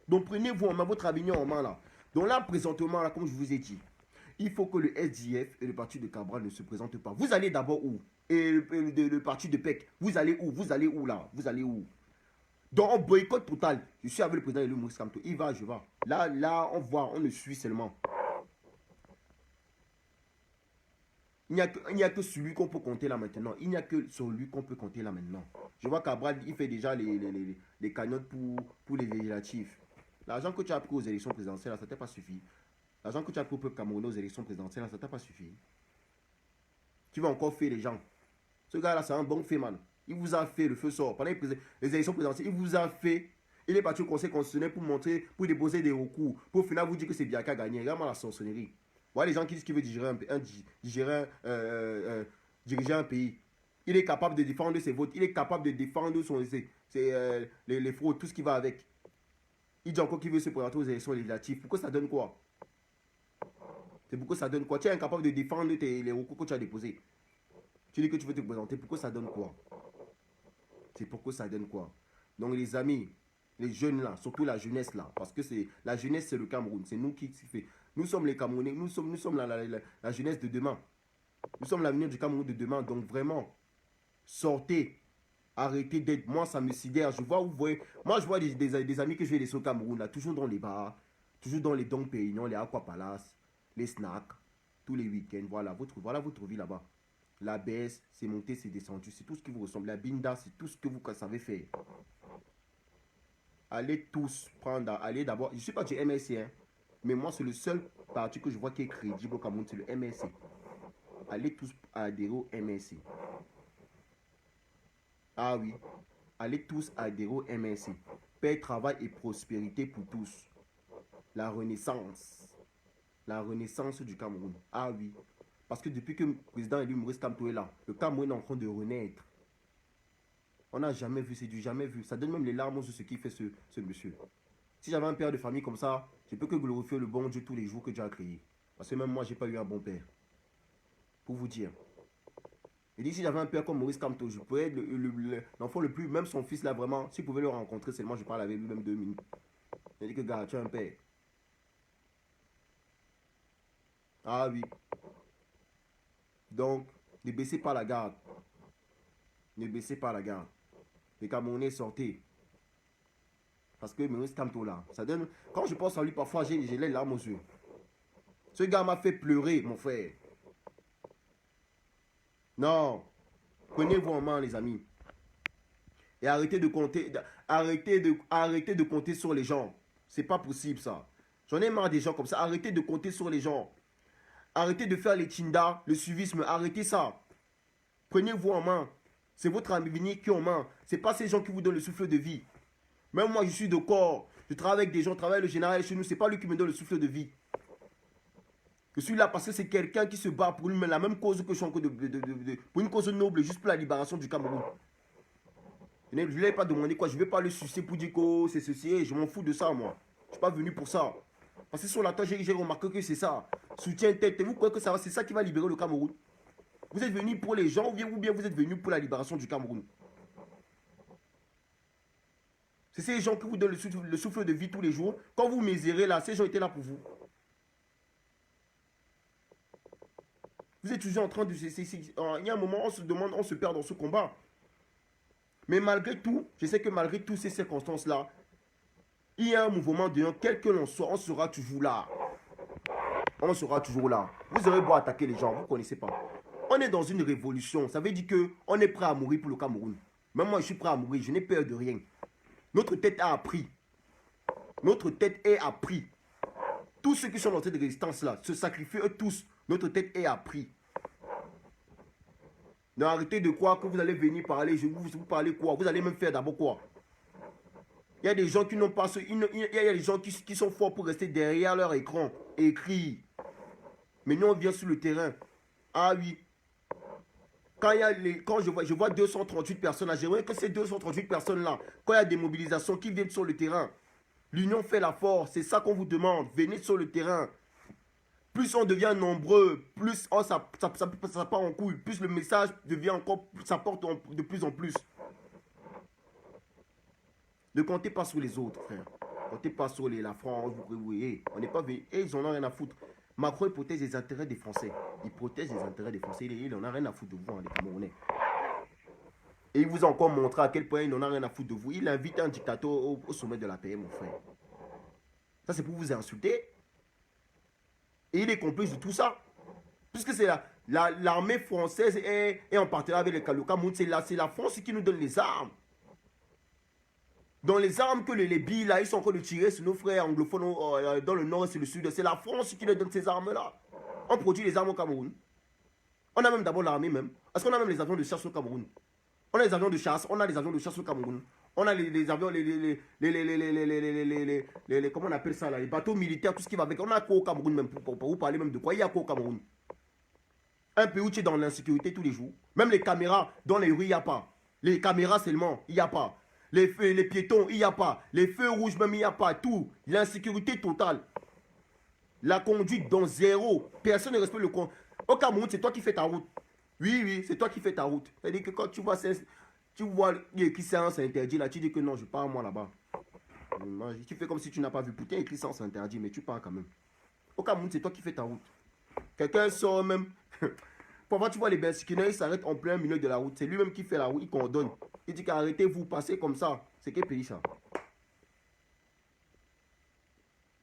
Donc prenez-vous en main votre avenir en main là. Donc là, présentement, là, comme je vous ai dit, il faut que le SDF et le parti de Cabral ne se présentent pas. Vous allez d'abord où? Et le parti de PEC, vous allez où? Vous allez où là? Vous allez où? Donc on boycotte total. Je suis avec le président Elou Maurice Kamto. Il va, je vais. Là, on voit, on le suit seulement. Il n'y a que celui qu'on peut compter là maintenant. Il n'y a que celui qu'on peut compter là maintenant. Je vois qu'Abral, il fait déjà les cagnottes pour les législatifs. L'argent que tu as pris aux élections présidentielles, ça ne t'a pas suffi. L'argent que tu as pris au peuple camerounais aux élections présidentielles, ça ne t'a pas suffi. Tu vas encore faire les gens. Ce gars-là, c'est un bon fait, man. Il vous a fait le feu sort. Pendant les élections présidentielles, il vous a fait. Il est parti au conseil constitutionnel pour montrer, pour déposer des recours. Pour finalement vous dire que c'est Biaka qui a gagné. Regarde-moi la sorcellerie. Voilà les gens qui disent qu'il veut diriger un pays. Il est capable de défendre ses votes. Il est capable de défendre les fraudes, tout ce qui va avec. Il dit encore qu'il veut se présenter aux élections législatives. Pourquoi ça donne quoi? C'est pourquoi ça donne quoi? Tu es incapable de défendre les recours que tu as déposés. Tu dis que tu veux te présenter. Pourquoi ça donne quoi? C'est pourquoi ça donne quoi? Donc les amis, les jeunes là, surtout la jeunesse là, parce que la jeunesse c'est le Cameroun. C'est nous qui fait. Nous sommes les Camerounais, nous sommes la jeunesse de demain. Nous sommes l'avenir du Cameroun de demain. Donc vraiment, sortez. Arrêtez d'être. Moi, ça me sidère. Je vois où vous voyez. Moi, je vois des amis que je vais laisser au Cameroun, là, toujours dans les bars, toujours dans les Dom Pérignon, les Aqua Palace, les snacks, tous les week-ends. Voilà votre vie là-bas. La baisse, c'est monté, c'est descendu. C'est tout ce qui vous ressemble. La binda, c'est tout ce que vous savez faire. Allez tous prendre. Allez d'abord. Je ne suis pas du MSC, hein, mais moi, c'est le seul parti que je vois qui est crédible au Cameroun, c'est le MSC. Allez tous adhérer au MSC. Ah oui. Allez tous adhérer au MSC. Paix, travail et prospérité pour tous. La renaissance. La renaissance du Cameroun. Ah oui. Parce que depuis que le président élu Maurice Kamto est là, le Cameroun est en train de renaître. On n'a jamais vu, c'est du jamais vu. Ça donne même les larmes sur ce qu'il fait ce monsieur. Si j'avais un père de famille comme ça, je peux que glorifier le bon Dieu tous les jours que Dieu a créé. Parce que même moi, j'ai pas eu un bon père. Pour vous dire. Et dit, si j'avais un père comme Maurice Kamto, je pourrais être l'enfant le plus, même son fils là, vraiment, s'il pouvait le rencontrer, seulement je parle avec lui même 2 minutes. Il dit que, gars, tu as un père. Ah oui. Donc, ne baissez pas la garde. Ne baissez pas la garde. Les Camerounais, sortez. Parce que Maurice Kamto là, ça donne. Quand je pense à lui, parfois, j'ai les larmes aux yeux. Ce gars m'a fait pleurer, mon frère. Non. Prenez-vous en main, les amis. Et arrêtez de compter. Arrêtez de compter sur les gens. C'est pas possible, ça. J'en ai marre des gens comme ça. Arrêtez de compter sur les gens. Arrêtez de faire les tindas, le suivisme. Arrêtez ça. Prenez-vous en main. C'est votre avenir qui est en main. C'est pas ces gens qui vous donnent le souffle de vie. Même moi, je suis de corps. Je travaille avec des gens. Je travaille avec le général chez nous. C'est pas lui qui me donne le souffle de vie. Je suis là parce que c'est quelqu'un qui se bat pour la même cause que je suis en train pour une cause noble, juste pour la libération du Cameroun. Je ne lui ai pas demandé quoi. Je ne vais pas le sucer pour dire que c'est ceci. Je m'en fous de ça, moi. Je ne suis pas venu pour ça. Parce que sur la tâche, j'ai remarqué que c'est ça. Soutien tête. Et vous croyez que c'est ça qui va libérer le Cameroun? Vous êtes venu pour les gens ou bien vous êtes venu pour la libération du Cameroun? C'est ces gens qui vous donnent le souffle de vie tous les jours. Quand vous misérez là, ces gens étaient là pour vous. Vous êtes toujours en train de... Il y a un moment, on se demande, on se perd dans ce combat. Mais malgré tout, je sais que malgré toutes ces circonstances-là, il y a un mouvement de quel que l'on soit, on sera toujours là. On sera toujours là. Vous aurez beau attaquer les gens, vous ne connaissez pas. On est dans une révolution. Ça veut dire qu'on est prêt à mourir pour le Cameroun. Même moi, je suis prêt à mourir. Je n'ai peur de rien. Notre tête a appris. Notre tête est appris. Tous ceux qui sont dans cette résistance-là se sacrifient eux tous. Notre tête est appris. Non, arrêtez de croire que vous allez venir parler. Je vous parler quoi? Vous allez même faire d'abord quoi? Il y a des gens qui n'ont pas ce... Il y a des gens qui sont forts pour rester derrière leur écran et écrire. Mais nous, on vient sur le terrain. Ah oui. Quand je vois 238 personnes là, j'aimerais que ces 238 personnes-là, quand il y a des mobilisations qui viennent sur le terrain, l'union fait la force. C'est ça qu'on vous demande. Venez sur le terrain. Plus on devient nombreux, plus ça part en couille, plus le message devient encore, ça porte de plus en plus. Ne comptez pas sur les autres, frère. Ne comptez pas sur la France. On n'est pas venu. Et ils en ont rien à foutre. Macron, il protège les intérêts des Français. Il protège les intérêts des Français. Il en a rien à foutre de vous, hein, les Camerounais. Et il vous a encore montré à quel point il n'en a rien à foutre de vous. Il invite un dictateur au sommet de la paix, mon frère. Ça, c'est pour vous insulter. Et il est complice de tout ça. Puisque c'est l'armée française est en partenariat avec le Cameroun. C'est la France qui nous donne les armes. Dans les armes que les billes, là, ils sont en train de tirer sur nos frères anglophones dans le nord et sur le sud. C'est la France qui leur donne ces armes-là. On produit les armes au Cameroun. On a même d'abord l'armée même. Parce qu'on a même les avions de chasse au Cameroun. On a les avions de chasse, on a les avions de chasse au Cameroun. On a les avions, comment on appelle ça là, les bateaux militaires, tout ce qui va avec. On a quoi au Cameroun même, pour vous parler même de quoi? Il y a quoi au Cameroun? Un pays où tu es dans l'insécurité tous les jours. Même les caméras, dans les rues, il n'y a pas. Les caméras seulement, il n'y a pas. Les piétons, il n'y a pas. Les feux rouges même, il n'y a pas. Tout. L'insécurité totale. La conduite dans zéro. Personne ne respecte le compte. Au Cameroun, c'est toi qui fais ta route. Oui, c'est toi qui fais ta route. C'est-à-dire que quand tu vois il y a écrit séance interdit là, tu dis que non, je pars moi là-bas. Tu fais comme si tu n'as pas vu. Putain, écrit séance interdit, mais tu pars quand même. Au Cameroun, c'est toi qui fais ta route. Quelqu'un sort même. Parfois, tu vois les Bensikinais, ils s'arrêtent en plein milieu de la route. C'est lui-même qui fait la route, il coordonne. Il dit qu'arrêtez, vous passez comme ça. C'est quel pays ça?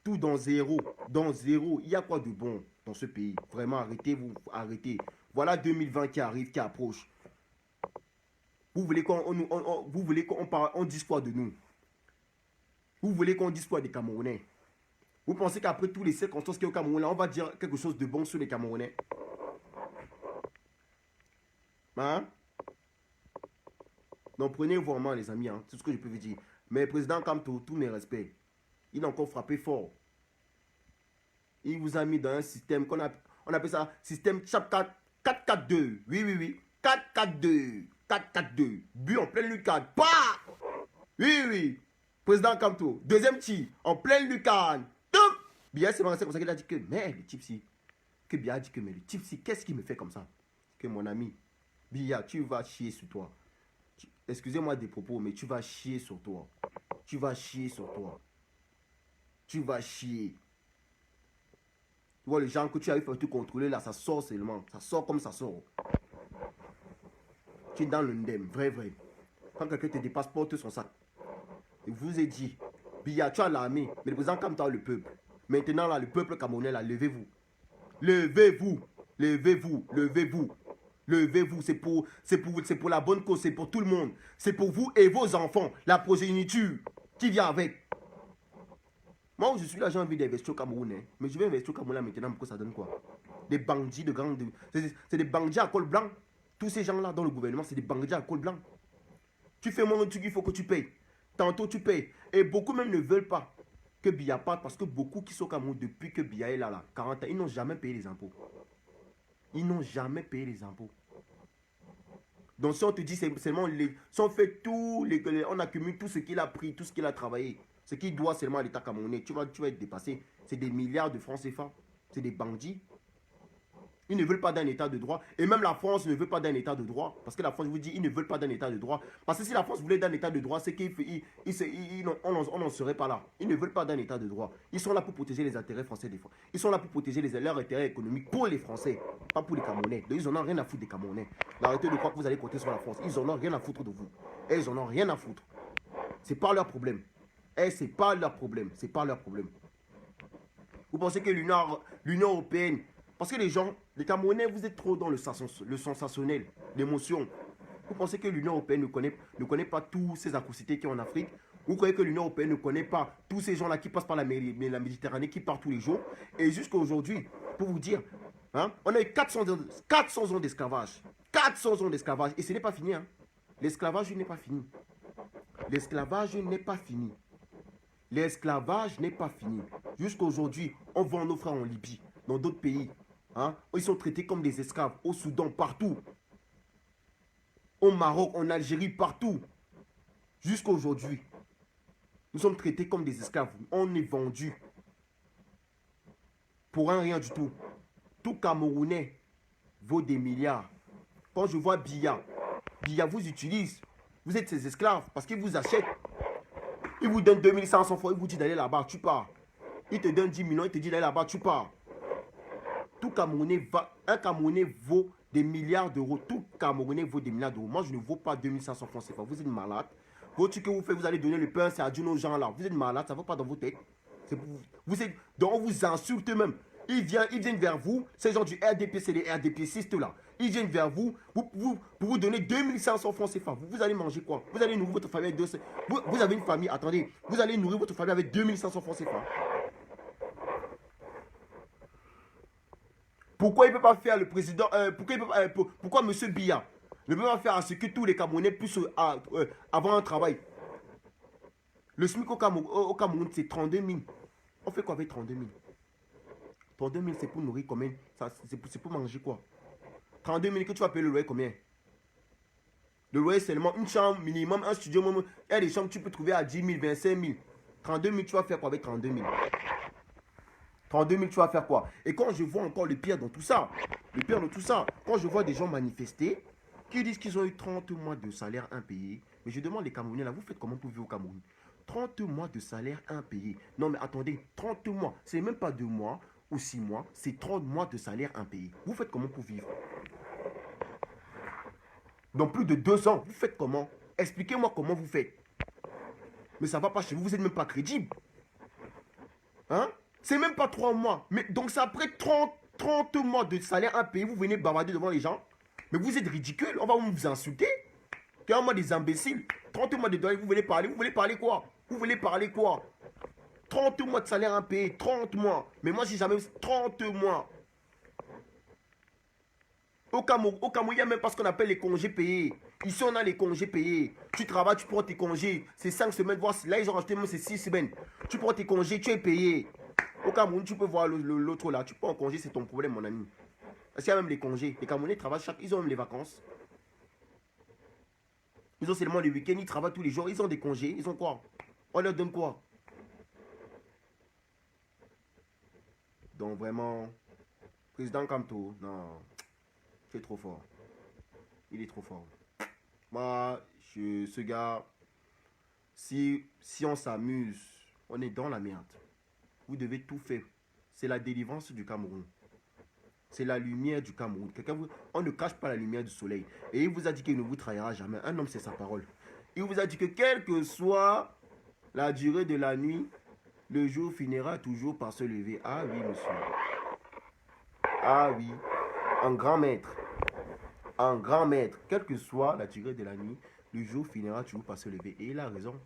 Tout dans zéro. Dans zéro. Il y a quoi de bon dans ce pays? Vraiment, arrêtez-vous, arrêtez. Voilà 2020 qui arrive, qui approche. Vous voulez qu'on dise quoi de nous? Vous voulez qu'on dise quoi des Camerounais? Vous pensez qu'après tous les circonstances qu'il y a au Cameroun, là, on va dire quelque chose de bon sur les Camerounais? Hein? Donc prenez-vous en main, les amis, hein, c'est ce que je peux vous dire. Mais président Kamto, tous mes respects, il a encore frappé fort. Il vous a mis dans un système on appelle ça système chap 4-4-2. Oui, oui, oui. 4-4-2. 4-4-2. But en pleine lucarne. Bah! Oui, oui. Président Kamto. Deuxième tir. En pleine lucarne. Top! Bien, c'est comme ça qu'il a dit que, mais le type si. Que Bia a dit que, mais le type si, qu'est-ce qu'il me fait comme ça? Que mon ami, Bia, tu vas chier sur toi. Excusez-moi des propos, mais tu vas chier sur toi. Tu vas chier sur toi. Tu vas chier. Tu vois, les gens que tu arrives à te contrôler là, ça sort seulement. Ça sort comme ça sort. Tu es dans le ndem, vrai, vrai. Quand quelqu'un te dépasse, porte son sac. Je vous ai dit, Bia, tu as l'armée, mais le président comme toi, le peuple. Maintenant, là, le peuple camerounais, là, levez-vous. Levez-vous. Levez-vous. Levez-vous. Levez-vous. C'est pour la bonne cause, c'est pour tout le monde. C'est pour vous et vos enfants, la progéniture qui vient avec. Moi, je suis là, j'ai envie d'investir au Cameroun. Hein. Mais je vais investir au Cameroun là maintenant, pourquoi ça donne quoi? Des bandits de gang. C'est des bandits à col blanc. Tous ces gens-là dans le gouvernement, c'est des bandits à col blanc. Tu fais mon truc, il faut que tu payes. Tantôt, tu payes. Et beaucoup même ne veulent pas que Biya parte parce que beaucoup qui sont au Cameroun depuis que Biya est là, 40 ans, ils n'ont jamais payé les impôts. Ils n'ont jamais payé les impôts. Donc si on te dit seulement, si on fait tout, on accumule tout ce qu'il a pris, tout ce qu'il a travaillé, ce qu'il doit seulement à l'État camerounais, tu vas être dépassé. C'est des milliards de francs CFA. C'est des bandits. Ils ne veulent pas d'un état de droit. Et même la France ne veut pas d'un état de droit. Parce que la France vous dit, ils ne veulent pas d'un état de droit. Parce que si la France voulait d'un état de droit, c'est qu'on n'en serait pas là. Ils ne veulent pas d'un état de droit. Ils sont là pour protéger les intérêts français des fois. Ils sont là pour protéger leurs intérêts économiques pour les Français, pas pour les Camerounais. Donc ils n'en ont rien à foutre des Camerounais. Arrêtez de croire que vous allez compter sur la France. Ils n'en ont rien à foutre de vous. Et ils n'en ont rien à foutre. C'est pas leur problème. Et c'est pas leur problème. C'est pas leur problème. Vous pensez que l'Union européenne... Parce que les Camerounais, vous êtes trop dans le sensationnel, l'émotion. Vous pensez que l'Union européenne ne connaît pas tous ces atrocités qu'il y a en Afrique? Vous croyez que l'Union européenne ne connaît pas tous ces gens-là qui passent par la Méditerranée, qui partent tous les jours? Et jusqu'à aujourd'hui, pour vous dire, hein, on a eu 400 ans d'esclavage. 400 ans d'esclavage. Et ce n'est pas fini. Hein. L'esclavage n'est pas fini. L'esclavage n'est pas fini. L'esclavage n'est pas fini. Jusqu'à aujourd'hui, on vend nos frères en Libye, dans d'autres pays. Hein? Ils sont traités comme des esclaves au Soudan, partout. Au Maroc, en Algérie, partout. Jusqu'à aujourd'hui. Nous sommes traités comme des esclaves. On est vendus. Pour un rien du tout. Tout Camerounais vaut des milliards. Quand je vois Biya vous utilise. Vous êtes ses esclaves parce qu'ils vous achètent. Ils vous donnent 2500 francs. Ils vous disent d'aller là-bas, tu pars. Ils te donnent 10 millions. Ils te disent d'aller là-bas, tu pars. Tout Camerounais un Camerounais vaut des milliards d'euros. Tout Camerounais vaut des milliards d'euros. Moi, je ne vaux pas 2500 francs CFA. Vous êtes malade. Votre truc que vous faites, vous allez donner le pain, c'est à Dieu aux gens là. Vous êtes malade, ça ne va pas dans vos têtes. Donc, on vous insulte même. Ils viennent vers vous, ces gens du RDP, c'est les RDPcistes là. Ils viennent vers vous pour vous donner 2500 francs CFA. Vous allez manger quoi? Vous allez nourrir votre famille avec vous avez une famille, attendez. Vous allez nourrir votre famille avec 2500 francs CFA. Pourquoi il ne peut pas faire le président, pourquoi M. Biya ne peut pas faire à ce que tous les Camerounais puissent avoir un travail? Le SMIC au Cameroun, c'est 32 000. On fait quoi avec 32 000? 32 000, c'est pour nourrir combien? C'est pour manger quoi? 32 000, que tu vas payer le loyer combien? Le loyer, c'est seulement une chambre minimum, un studio minimum. Il y a des chambres que tu peux trouver à 10 000, 25 000. 32 000, tu vas faire quoi avec 32 000? 32 000, tu vas faire quoi? Et quand je vois encore le pire dans tout ça, quand je vois des gens manifester, qui disent qu'ils ont eu 30 mois de salaire impayé, mais je demande les Camerounais, là, vous faites comment pour vivre au Cameroun? 30 mois de salaire impayé. Non, mais attendez, 30 mois, c'est même pas 2 mois. ou 6 mois, c'est 30 mois de salaire impayé. Vous faites comment pour vivre? Dans plus de 2 ans, vous faites comment? Expliquez-moi comment vous faites. Mais ça ne va pas chez vous, vous n'êtes même pas crédible. Hein? C'est même pas 3 mois. Mais donc c'est après 30 mois de salaire impayé, vous venez bavarder devant les gens. Mais vous êtes ridicule, on va vous insulter. Carrément des imbéciles. 30 mois de salaire, vous voulez parler quoi? Vous voulez parler quoi? 30 mois de salaire impayé, 30 mois. Mais moi, j'ai jamais 30 mois. Au Cameroun, il n'y a même pas ce qu'on appelle les congés payés. Ici, on a les congés payés. Tu travailles, tu prends tes congés. C'est 5 semaines, voire là, ils ont rajouté même c'est 6 semaines. Tu prends tes congés, tu es payé. Au Cameroun, tu peux voir l'autre là. Tu prends un congé, c'est ton problème, mon ami. Parce qu'il y a même les congés. Les Camerounais travaillent ils ont même les vacances. Ils ont seulement les week-ends, ils travaillent tous les jours. Ils ont des congés. Ils ont quoi? On leur donne quoi? Donc vraiment, président Kamto, non, c'est trop fort. Il est trop fort. Moi, ce gars, si on s'amuse, on est dans la merde. Vous devez tout faire. C'est la délivrance du Cameroun. C'est la lumière du Cameroun. On ne cache pas la lumière du soleil. Et il vous a dit qu'il ne vous trahira jamais. Un homme, c'est sa parole. Il vous a dit que quelle que soit la durée de la nuit, le jour finira toujours par se lever. Ah oui, monsieur. Ah oui. Un grand maître. Un grand maître. Quelle que soit la durée de la nuit, le jour finira toujours par se lever. Et il a raison.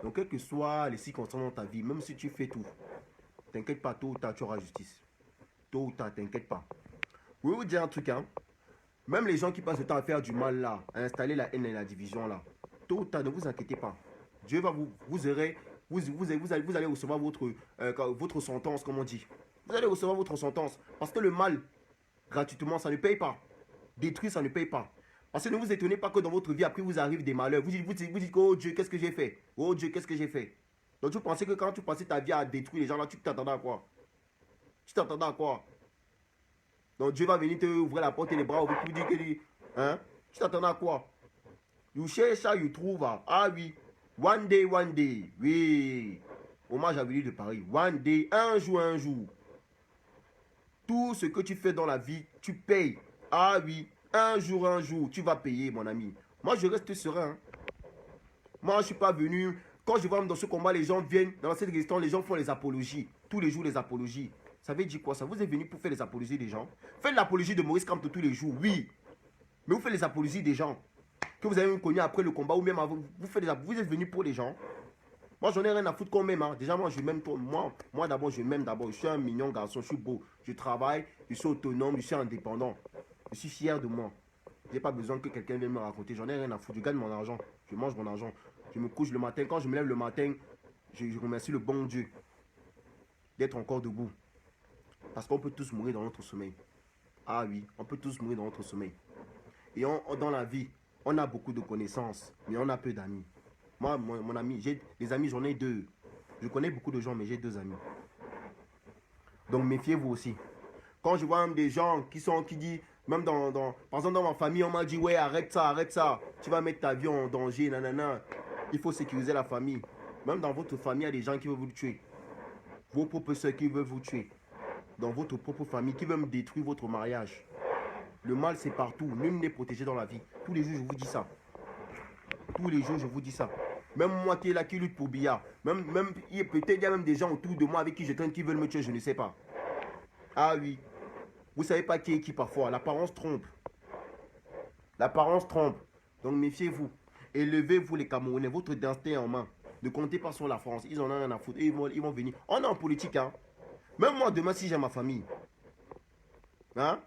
Donc, quelles que soient les circonstances dans ta vie, même si tu fais tout, t'inquiète pas, tôt ou tard, tu auras justice. Tôt ou tard, t'inquiète pas. Je vais vous dire un truc, hein. Même les gens qui passent le temps à faire du mal là, à installer la haine et la division là, tôt ou tard, ne vous inquiétez pas. Dieu va vous allez recevoir votre sentence, comme on dit. Vous allez recevoir votre sentence. Parce que le mal, gratuitement, ça ne paye pas. Détruire, ça ne paye pas. Parce que ne vous étonnez pas que dans votre vie, après, vous arrive des malheurs. Vous dites, oh Dieu, qu'est-ce que j'ai fait? Oh Dieu, qu'est-ce que j'ai fait? Donc, tu pensais que quand tu passais ta vie à détruire les gens là, tu t'attendais à quoi? Tu t'attendais à quoi? Donc, Dieu va venir te ouvrir la porte et les bras ouverts pour dire que, hein? Tu t'attendais à quoi? You cherch ça, you trouve. Ah oui. One day, one day. Oui. Hommage à Villiers de Paris. One day, un jour, un jour. Tout ce que tu fais dans la vie, tu payes. Ah oui. Un jour, tu vas payer, mon ami. Moi, je reste serein. Moi, je ne suis pas venu. Quand je vois dans ce combat, les gens viennent dans cette question, les gens font les apologies. Tous les jours, les apologies. Ça veut dire quoi ça? Vous êtes venu pour faire les apologies des gens? Faites l'apologie de Maurice Kamto tous les jours, oui. Mais vous faites les apologies des gens que vous avez même connu après le combat ou même avant. Vous êtes venu pour les gens. Moi, j'en ai rien à foutre qu'on m'aime. Hein. Déjà, moi, je m'aime. Moi d'abord, je m'aime d'abord. Je suis un mignon garçon, je suis beau. Je travaille, je suis autonome, je suis indépendant. Je suis fier de moi. Je n'ai pas besoin que quelqu'un vienne me raconter. J'en ai rien à foutre. Je gagne mon argent. Je mange mon argent. Je me couche le matin. Quand je me lève le matin, je remercie le bon Dieu d'être encore debout. Parce qu'on peut tous mourir dans notre sommeil. Ah oui, on peut tous mourir dans notre sommeil. Et dans la vie, on a beaucoup de connaissances, mais on a peu d'amis. Moi, mon ami, j'ai des amis, j'en ai 2. Je connais beaucoup de gens, mais j'ai 2 amis. Donc méfiez-vous aussi. Quand je vois même des gens qui disent, même par exemple dans ma famille, on m'a dit, ouais, arrête ça, tu vas mettre ta vie en danger, nanana. Il faut sécuriser la famille. Même dans votre famille, il y a des gens qui veulent vous tuer. Vos propres soeurs qui veulent vous tuer. Dans votre propre famille, qui veulent détruire votre mariage. Le mal, c'est partout. Nul n'est protégé dans la vie. Tous les jours, je vous dis ça. Tous les jours, je vous dis ça. Même moi qui est là, qui lutte pour billard. Peut-être il y a même des gens autour de moi avec qui je traîne qui veulent me tuer, je ne sais pas. Ah oui. Vous ne savez pas qui est qui parfois. L'apparence trompe. L'apparence trompe. Donc méfiez-vous. Élevez-vous les Camerounais. Votre destin en main. Ne comptez pas sur la France. Ils en ont rien à foutre. Ils vont venir. On est en politique, hein. Même moi, demain, si j'ai ma famille. Hein?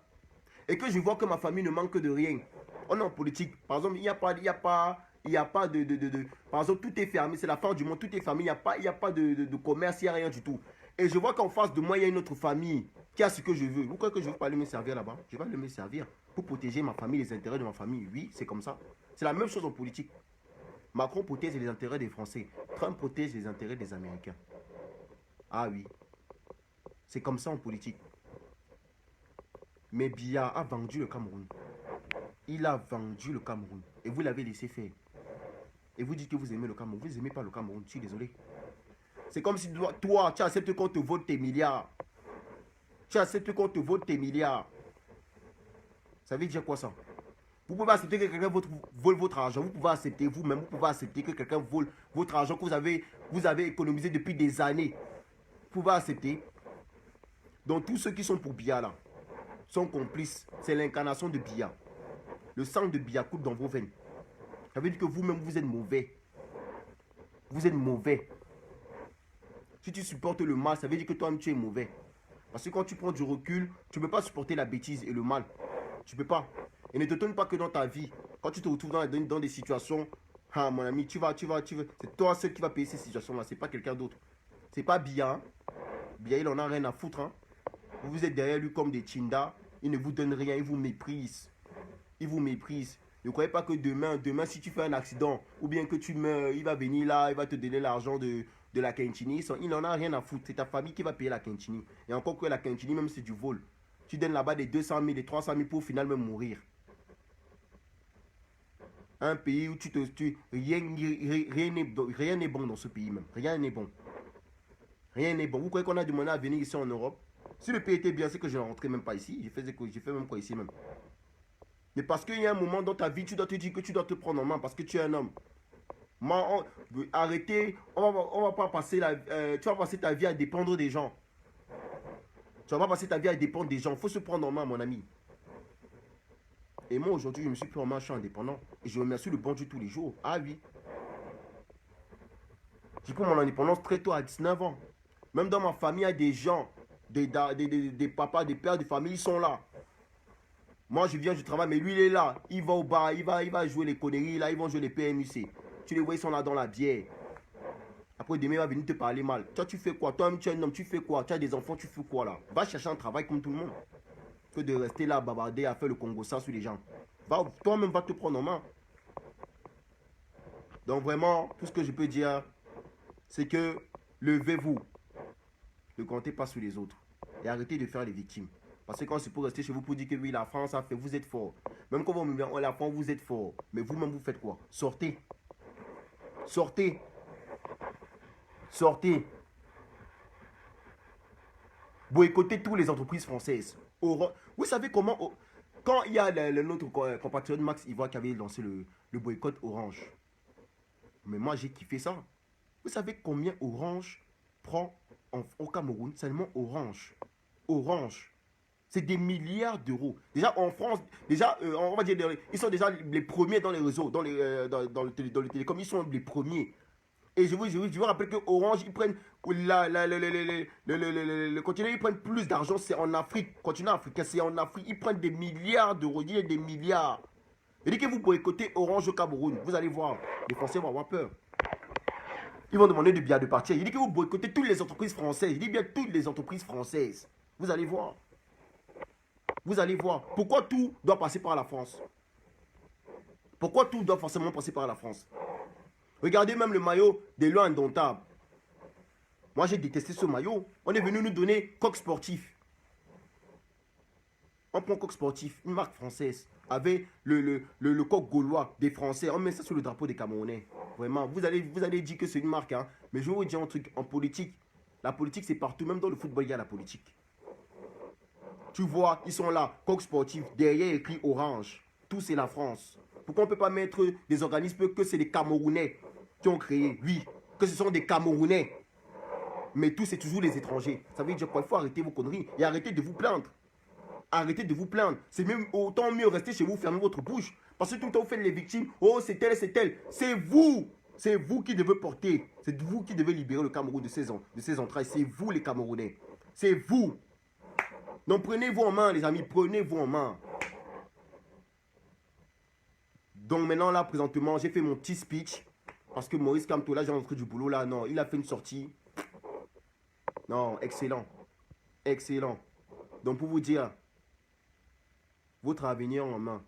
Et que je vois que ma famille ne manque de rien. On est en politique. Par exemple, il n'y a pas de... Par exemple, tout est fermé. C'est la fin du monde. Tout est fermé. Il n'y a pas de commerce. Il n'y a rien du tout. Et je vois qu'en face de moi, il y a une autre famille qui a ce que je veux. Vous croyez que je ne veux pas aller me servir là-bas? Je vais aller me servir pour protéger ma famille, les intérêts de ma famille. Oui, c'est comme ça. C'est la même chose en politique. Macron protège les intérêts des Français. Trump protège les intérêts des Américains. Ah oui. C'est comme ça en politique. Mais Biya a vendu le Cameroun. Il a vendu le Cameroun. Et vous l'avez laissé faire. Et vous dites que vous aimez le Cameroun. Vous n'aimez pas le Cameroun. Je suis désolé. C'est comme si toi, tu acceptes qu'on te vole tes milliards. Tu acceptes qu'on te vole tes milliards. Ça veut dire quoi ça? Vous pouvez accepter que quelqu'un vole votre argent. Vous pouvez accepter vous-même. Vous pouvez accepter que quelqu'un vole votre argent que vous avez économisé depuis des années. Vous pouvez accepter. Donc tous ceux qui sont pour Biya là sont complices. C'est l'incarnation de Biya. Le sang de Biya coule dans vos veines. Ça veut dire que vous-même vous êtes mauvais. Vous êtes mauvais. Si tu supportes le mal, ça veut dire que toi-même tu es mauvais. Parce que quand tu prends du recul, tu ne peux pas supporter la bêtise et le mal. Tu ne peux pas. Et ne te tourne pas que dans ta vie. Quand tu te retrouves dans des situations, ah mon ami, c'est toi seul qui va payer ces situations-là. C'est pas quelqu'un d'autre. C'est pas Biya. Hein. Biya, il en a rien à foutre. Hein. Vous êtes derrière lui comme des chindas. Il ne vous donne rien, il vous méprise. Il vous méprise. Ne croyez pas que demain, si tu fais un accident, ou bien que tu meurs, il va venir là, il va te donner l'argent de la Quintini. Il n'en a rien à foutre. C'est ta famille qui va payer la Quintini. Et encore que la Quintini, même c'est du vol. Tu donnes là-bas des 200 000, des 300 000 pour au final même mourir. Un pays où rien n'est bon dans ce pays même. Rien n'est bon. Rien n'est bon. Vous croyez qu'on a demandé à venir ici en Europe? Si le pays était bien, c'est que je ne rentrais même pas ici. J'ai fait même quoi ici même. Mais parce qu'il y a un moment dans ta vie, tu dois te dire que tu dois te prendre en main parce que tu es un homme. Arrêtez, on va pas passer tu vas passer ta vie à dépendre des gens. Tu vas pas passer ta vie à dépendre des gens. Il faut se prendre en main, mon ami. Et moi, aujourd'hui, je me suis pris en main, je suis indépendant. Et je remercie le bon Dieu tous les jours. Ah oui. J'ai pris mon indépendance très tôt, à 19 ans. Même dans ma famille, il y a des gens, des papas, des pères de famille, ils sont là. Moi, je viens du travail, mais lui, il est là. Il va au bar, il va jouer les conneries, là, ils vont jouer les PMUC. Tu les vois, ils sont là dans la bière. Après, demain, il va venir te parler mal. Toi, tu fais quoi? Toi-même, tu es un homme, tu fais quoi? Tu as des enfants, tu fais quoi là? Va chercher un travail comme tout le monde. Que de rester là, bavarder, à faire le Congo ça sur les gens. Toi-même, va te prendre en main. Donc, vraiment, tout ce que je peux dire, c'est que levez-vous. Ne comptez pas sur les autres. Et arrêtez de faire les victimes. Parce que quand c'est pour rester chez vous pour dire que oui, la France a fait, vous êtes fort. Même quand vous me dites, la France, vous êtes fort. Mais vous-même, vous faites quoi? Sortez. Sortez. Sortez. Boycottez toutes les entreprises françaises. Vous savez comment... Quand il y a notre compatriote Max Ivoire qui avait lancé le boycott Orange. Mais moi, j'ai kiffé ça. Vous savez combien Orange prend au Cameroun? Seulement Orange. Orange. C'est des milliards d'euros. Déjà en France, on va dire, ils sont déjà les premiers dans les réseaux, dans le télécom, ils sont les premiers. Et je vous rappelle que Orange, ils prennent le continent, ils prennent plus d'argent, c'est en Afrique. Continent africain, c'est en Afrique. Ils prennent des milliards d'euros, des milliards. Et dès que vous boycottez Orange au Cameroun, vous allez voir, les Français vont avoir peur. Ils vont demander de bien de partir. Il dit que vous boycottez toutes les entreprises françaises. Il dit bien toutes les entreprises françaises. Vous allez voir. Vous allez voir. Pourquoi tout doit passer par la France? Pourquoi tout doit forcément passer par la France? Regardez même le maillot des lois indomptables. Moi, j'ai détesté ce maillot. On est venu nous donner Coq Sportif. On prend Coq Sportif, une marque française, avec le coq gaulois des Français. On met ça sur le drapeau des Camerounais. Vraiment, vous allez dire que c'est une marque. Hein. Mais je vais vous dire un truc. En politique, la politique, c'est partout. Même dans le football, il y a la politique. Tu vois, ils sont là, Coq Sportif, derrière écrit Orange. Tout c'est la France. Pourquoi on ne peut pas mettre des organismes que c'est des Camerounais qui ont créé? Oui, que ce sont des Camerounais. Mais tout c'est toujours les étrangers. Ça veut dire quoi? Il faut arrêter vos conneries et arrêter de vous plaindre. Arrêtez de vous plaindre. C'est même autant mieux rester chez vous, fermer votre bouche. Parce que tout le temps vous faites les victimes. Oh, c'est tel, c'est tel. C'est vous. C'est vous qui devez porter. C'est vous qui devez libérer le Cameroun de ses entrailles. C'est vous les Camerounais. C'est vous. Donc prenez-vous en main, les amis, prenez-vous en main. Donc maintenant, là, présentement, j'ai fait mon petit speech. Parce que Maurice Kamto, là, j'ai rentré du boulot, là, non, il a fait une sortie. Non, excellent. Excellent. Donc pour vous dire, votre avenir en main.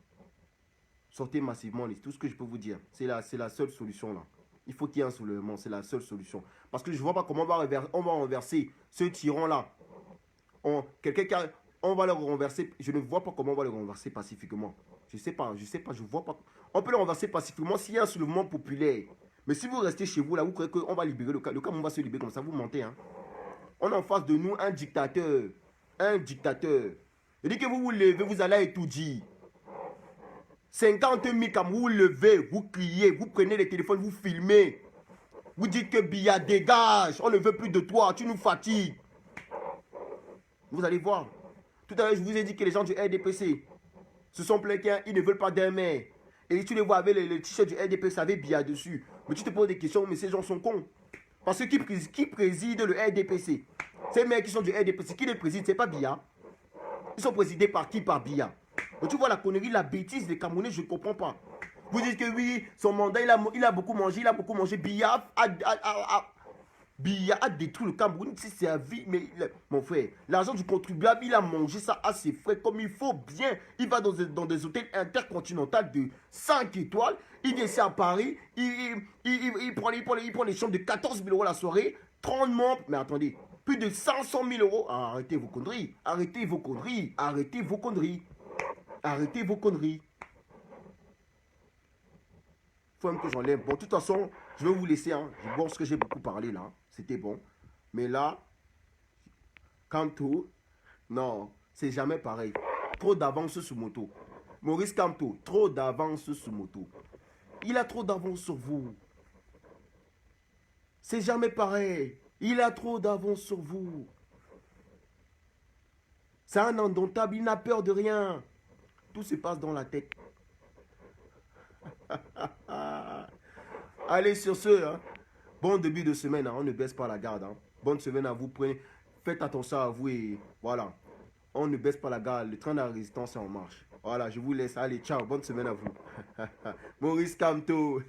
Sortez massivement, tout ce que je peux vous dire. C'est la seule solution, là. Il faut qu'il y ait un soulèvement, c'est la seule solution. Parce que je ne vois pas comment on va renverser ce tyran-là. On va le renverser. Je ne vois pas comment on va le renverser pacifiquement. Je sais pas, je vois pas. On peut le renverser pacifiquement s'il y a un soulèvement populaire. Mais si vous restez chez vous là, vous croyez qu'on va libérer le Cameroun va se libérer comme ça, vous mentez. Hein. On a en face de nous un dictateur. Un dictateur. Il dit que vous vous levez, vous allez étudier. 50 000 comme vous vous levez, vous criez, vous prenez les téléphones, vous filmez. Vous dites que Biya dégage, on ne veut plus de toi, tu nous fatigues. Vous allez voir. Tout à l'heure, je vous ai dit que les gens du RDPC se sont plaints qu'ils ne veulent pas d'un maire. Et tu les vois avec les t-shirts du RDPC avec Biya dessus. Mais tu te poses des questions, mais ces gens sont cons. Parce que qui préside le RDPC? Ces mecs qui sont du RDPC, qui les préside? C'est pas Biya. Ils sont présidés par qui? Par Biya. Mais tu vois la connerie, la bêtise des Camerounais, je ne comprends pas. Vous dites que oui, son mandat, il a beaucoup mangé. Biya a détruit le Cameroun, il s'est servi, mais mon frère, l'argent du contribuable, il a mangé ça à ses frais comme il faut bien. Il va dans des hôtels intercontinentaux de 5 étoiles, il descend à Paris, il prend les chambres de 14 000 € la soirée, 30 membres, mais attendez, plus de 500 000 €. Ah, arrêtez vos conneries, arrêtez vos conneries, arrêtez vos conneries, arrêtez vos conneries. Faut même que j'enlève. Bon, de toute façon, je vais vous laisser. Hein. Je pense que j'ai beaucoup parlé là. C'était bon. Mais là, Kamto, non, c'est jamais pareil. Trop d'avance sur moto. Maurice Kamto, trop d'avance sur moto. Il a trop d'avance sur vous. C'est jamais pareil. Il a trop d'avance sur vous. C'est un indomptable. Il n'a peur de rien. Tout se passe dans la tête. Allez, sur ce, hein, bon début de semaine, hein, on ne baisse pas la garde. Hein. Bonne semaine à vous, faites attention à vous et voilà. On ne baisse pas la garde, le train de la résistance est en marche. Voilà, je vous laisse, allez, ciao, bonne semaine à vous. Maurice Kamto.